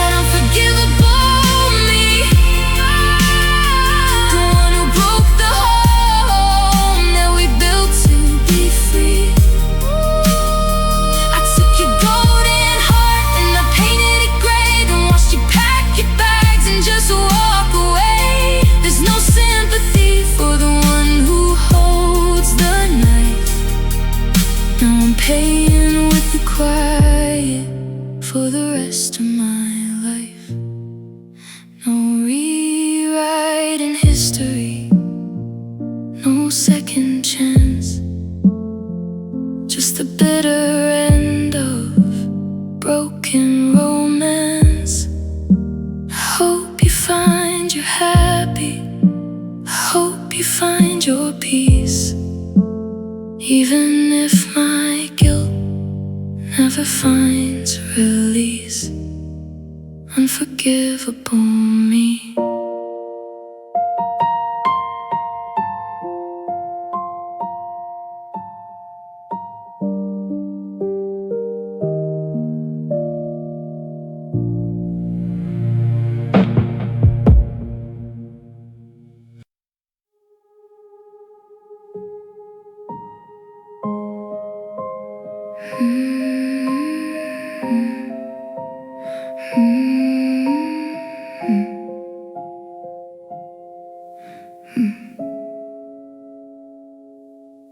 at unforgivable me, the one who broke the home that we built to be free. I took your golden heart and I painted it gray, then watched you pack your bags and just walk away. Even if my guilt never finds release, unforgivable me.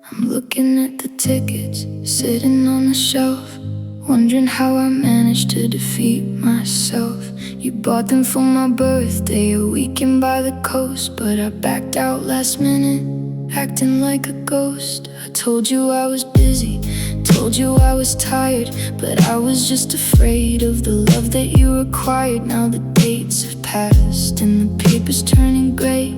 I'm looking at the tickets sitting on the shelf, wondering how I managed to defeat myself. You bought them for my birthday, a weekend by the coast, but I backed out last minute, acting like a ghost. I told you I was busy, told you I was tired, but I was just afraid of the love that you required. Now the dates have passed and the paper's turning gray.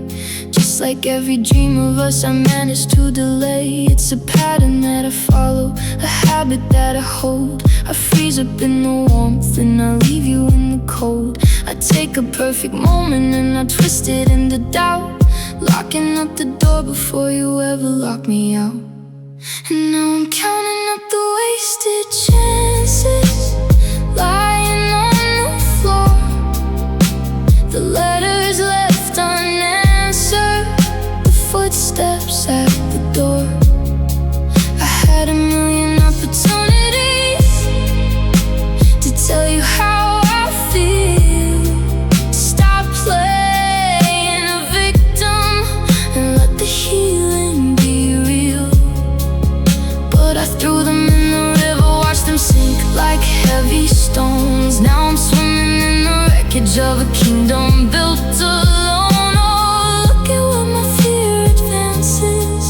Just like every dream of us, I managed to delay. It's a pattern that I follow, a habit that I hold. I freeze up in the warmth and I leave you in the cold. I take a perfect moment and I twist it into doubt, locking up the door before you ever lock me out. And now I'm counting up the wasted chances, lying on the floor. The letters left unanswered, the footsteps at the door. I had a million opportunities to tell you how I feel. Stop playing a victim and let the healing be real. But I threw them in the river, watched them sink like heavy stones. Now I'm swimming in the wreckage of a kingdom built alone. Oh, look at what my fear advances,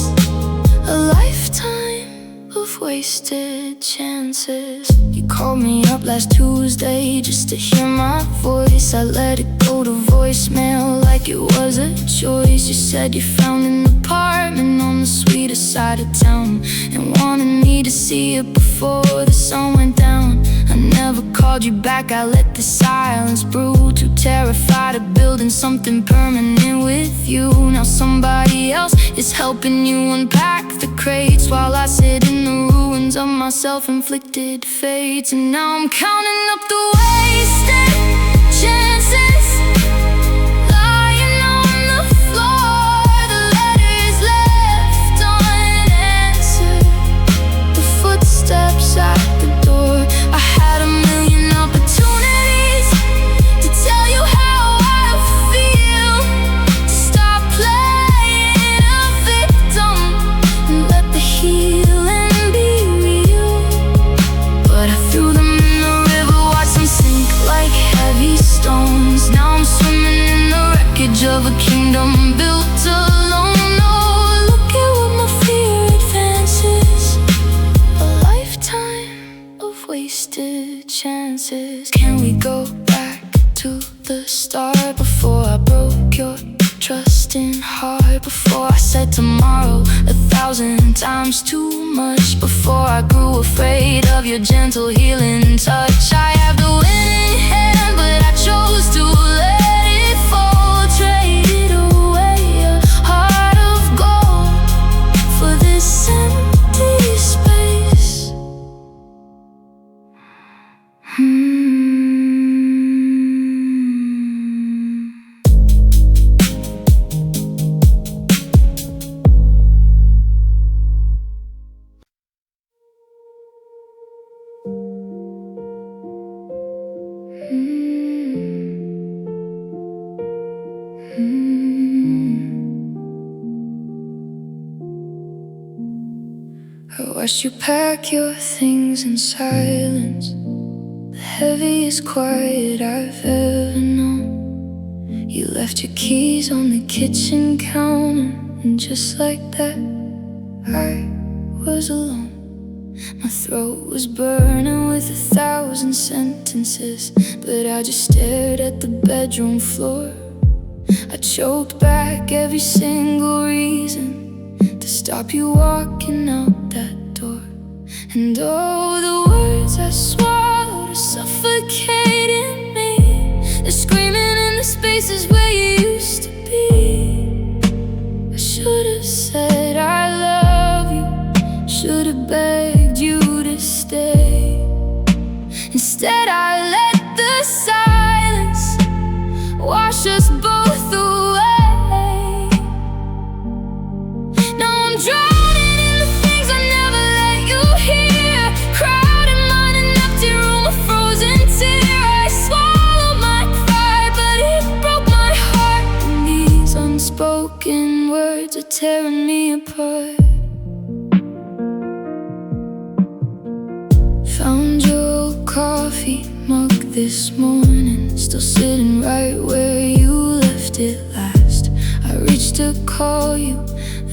a lifetime of wasted chances. You called me up last Tuesday just to hear my voice. I let it go to voicemail like it was a choice. You said you found an apartment on the sweeter side of town and wanted me to see it before the sun went down. I never called you back, I let the silence brew, too terrified of building something permanent with you. Now somebody else is helping you unpack the crates while I sit in the ruins of my self-inflicted fates. And now I'm counting up the wasted chances, lying on the floor. The letters left unanswered, the footsteps at the door. I had a million opportunities to tell you how I feel. To stop playing a victim and let the healing be real. But I threw them in the river, watched them sink like heavy stones. Now I'm swimming in the wreckage of a kingdom built alone. Oh, look at what my fear advances, a lifetime of wasted chances. Can we go back to the start, before I broke your trusting heart? Before I said tomorrow 1,000 times too much? Before I grew afraid of your gentle healing touch? I have the winning hand, but I chose to let it fall. Traded away a heart of gold for this empty space. I watched you pack your things in silence, the heaviest quiet I've ever known. You left your keys on the kitchen counter, and just like that, I was alone. My throat was burning with 1,000 sentences, but I just stared at the bedroom floor. I choked back every single reason to to stop you walking out that door. And oh, the words I swallowed are suffocating me. They're screaming in the spaces where you used to be. I should have said I love you, should have begged you to stay. Instead I let the silence wash us both away. Now I'm drowning in the things I never let you hear. Crowded mind, an empty room, a frozen tear. I swallowed my pride, but it broke my heart. And these unspoken words are tearing me apart. Found your old coffee mug this morning, still sitting right where you left it last. I reached to call you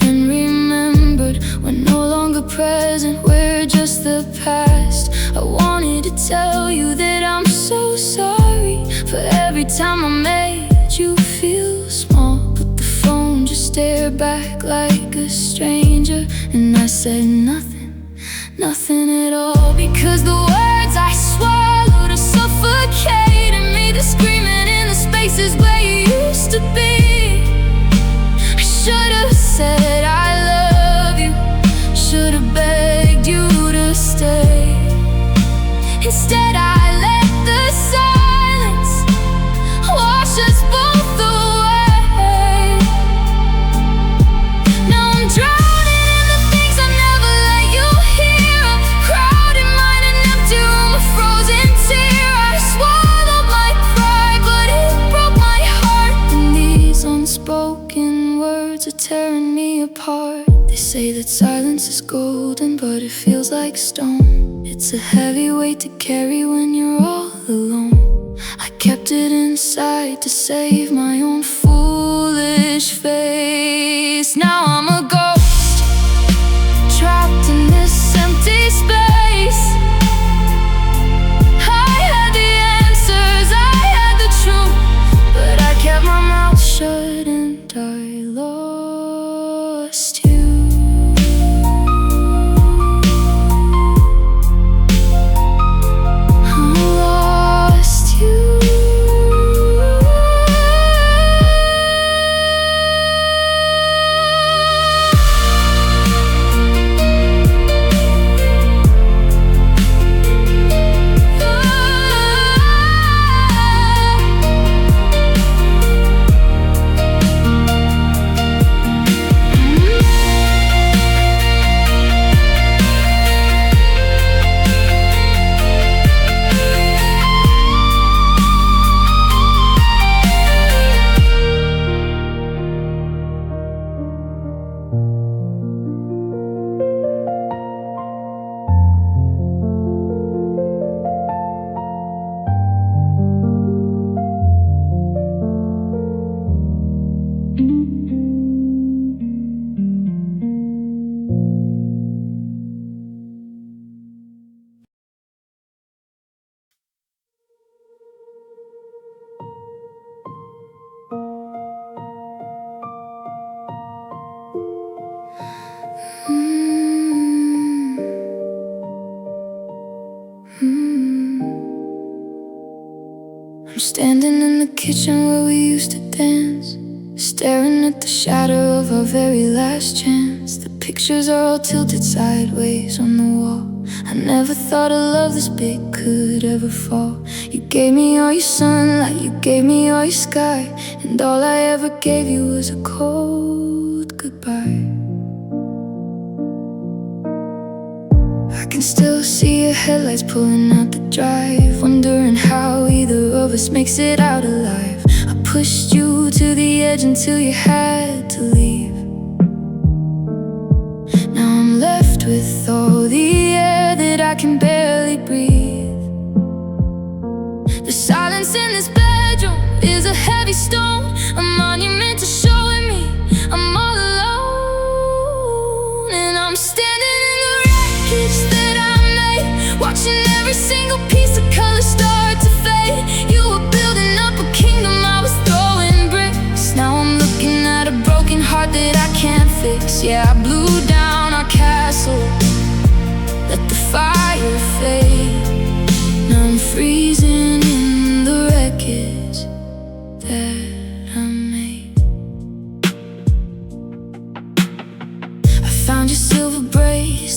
and remembered we're no longer present, we're just the past. I wanted to tell you that I'm so sorry for every time I made you feel small, but the phone just stared back like a stranger, and I said nothing at all. Because the words I swallowed are suffocating me. They're screaming in the spaces where you used to be. I should have said I love you, should have begged you to stay. Instead I let the silence wash us both away. Now I'm drowning in the things I never let you hear. A crowded mind, an empty room, a frozen tear. I swallowed my pride, but it broke my heart. And these unspoken words are tearing me apart. They say that silence is golden, but it feels like stone. It's a heavy weight to carry when you're all alone. I kept it inside to save my own foolish face. Now I'm a ghost, trapped in this empty space. I had the answers, I had the truth, but I kept my mouth shut and I lost you. I'm standing in the kitchen where we used to dance, staring at the shadow of our very last chance. The pictures are all tilted sideways on the wall. I never thought a love this big could ever fall. You gave me all your sunlight, you gave me all your sky, and all I ever gave you was a cold goodbye. I can still see your headlights pulling out the drive, wondering how either of us makes it out alive. I pushed you to the edge until you had to leave. Now I'm left with all the air that I can barely breathe. The silence in this bedroom is a heavy stone, a monument to showing me I'm all alone. And I'm standing in the wreckage that I made, watching every single piece of color start to fade. You were building up a kingdom, I was throwing bricks. Now I'm looking at a broken heart that I can't fix. Yeah, I blew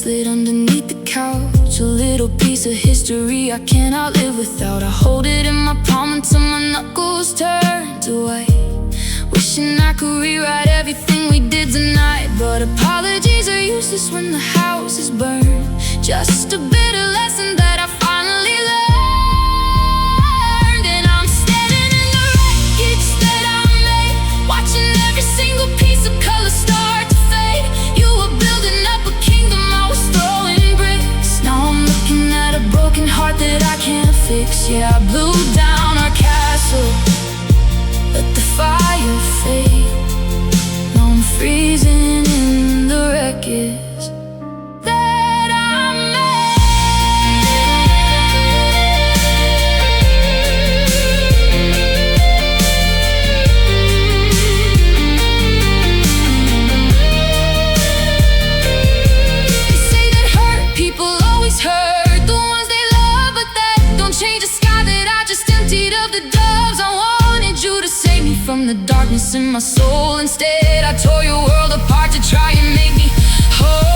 slid underneath the couch, a little piece of history I cannot live without. I hold it in my palm until my knuckles turn to white, wishing I could rewrite everything we did tonight. But apologies are useless when the house is burned. Just a bitter lesson that I finally learned. And I'm standing in the wreckage that I made, watching every single piece of color start to fade. You were building up a kingdom, I was throwing bricks. Now I'm looking at a broken heart that I can't fix. Yeah, I blew down our castle, let the fire fade. Now I'm freezing in the wreckage that I made. They say that hurt people always hurt the ones they love, but that don't change the sky that I just emptied of the doves. I wanted you to save me from the darkness in my soul. Instead, I tore your world apart to try and make me whole.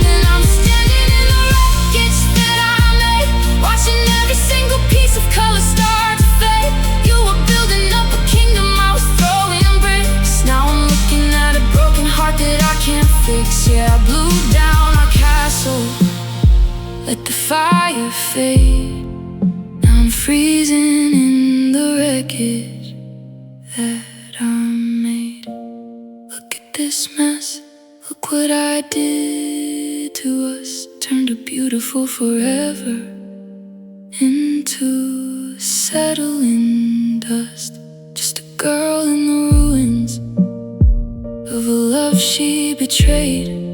And I'm standing in the wreckage that I made, watching every single piece of color start to fade. You were building up a kingdom, I was throwing bricks. Now I'm looking at a broken heart that I can't fix. Yeah, I blew down our castle, let the fire fade. Now I'm freezing in the wreckage that I made. Look at this mess, look what I did to us. Turned a beautiful forever into settling dust. Just a girl in the ruins of a love she betrayed.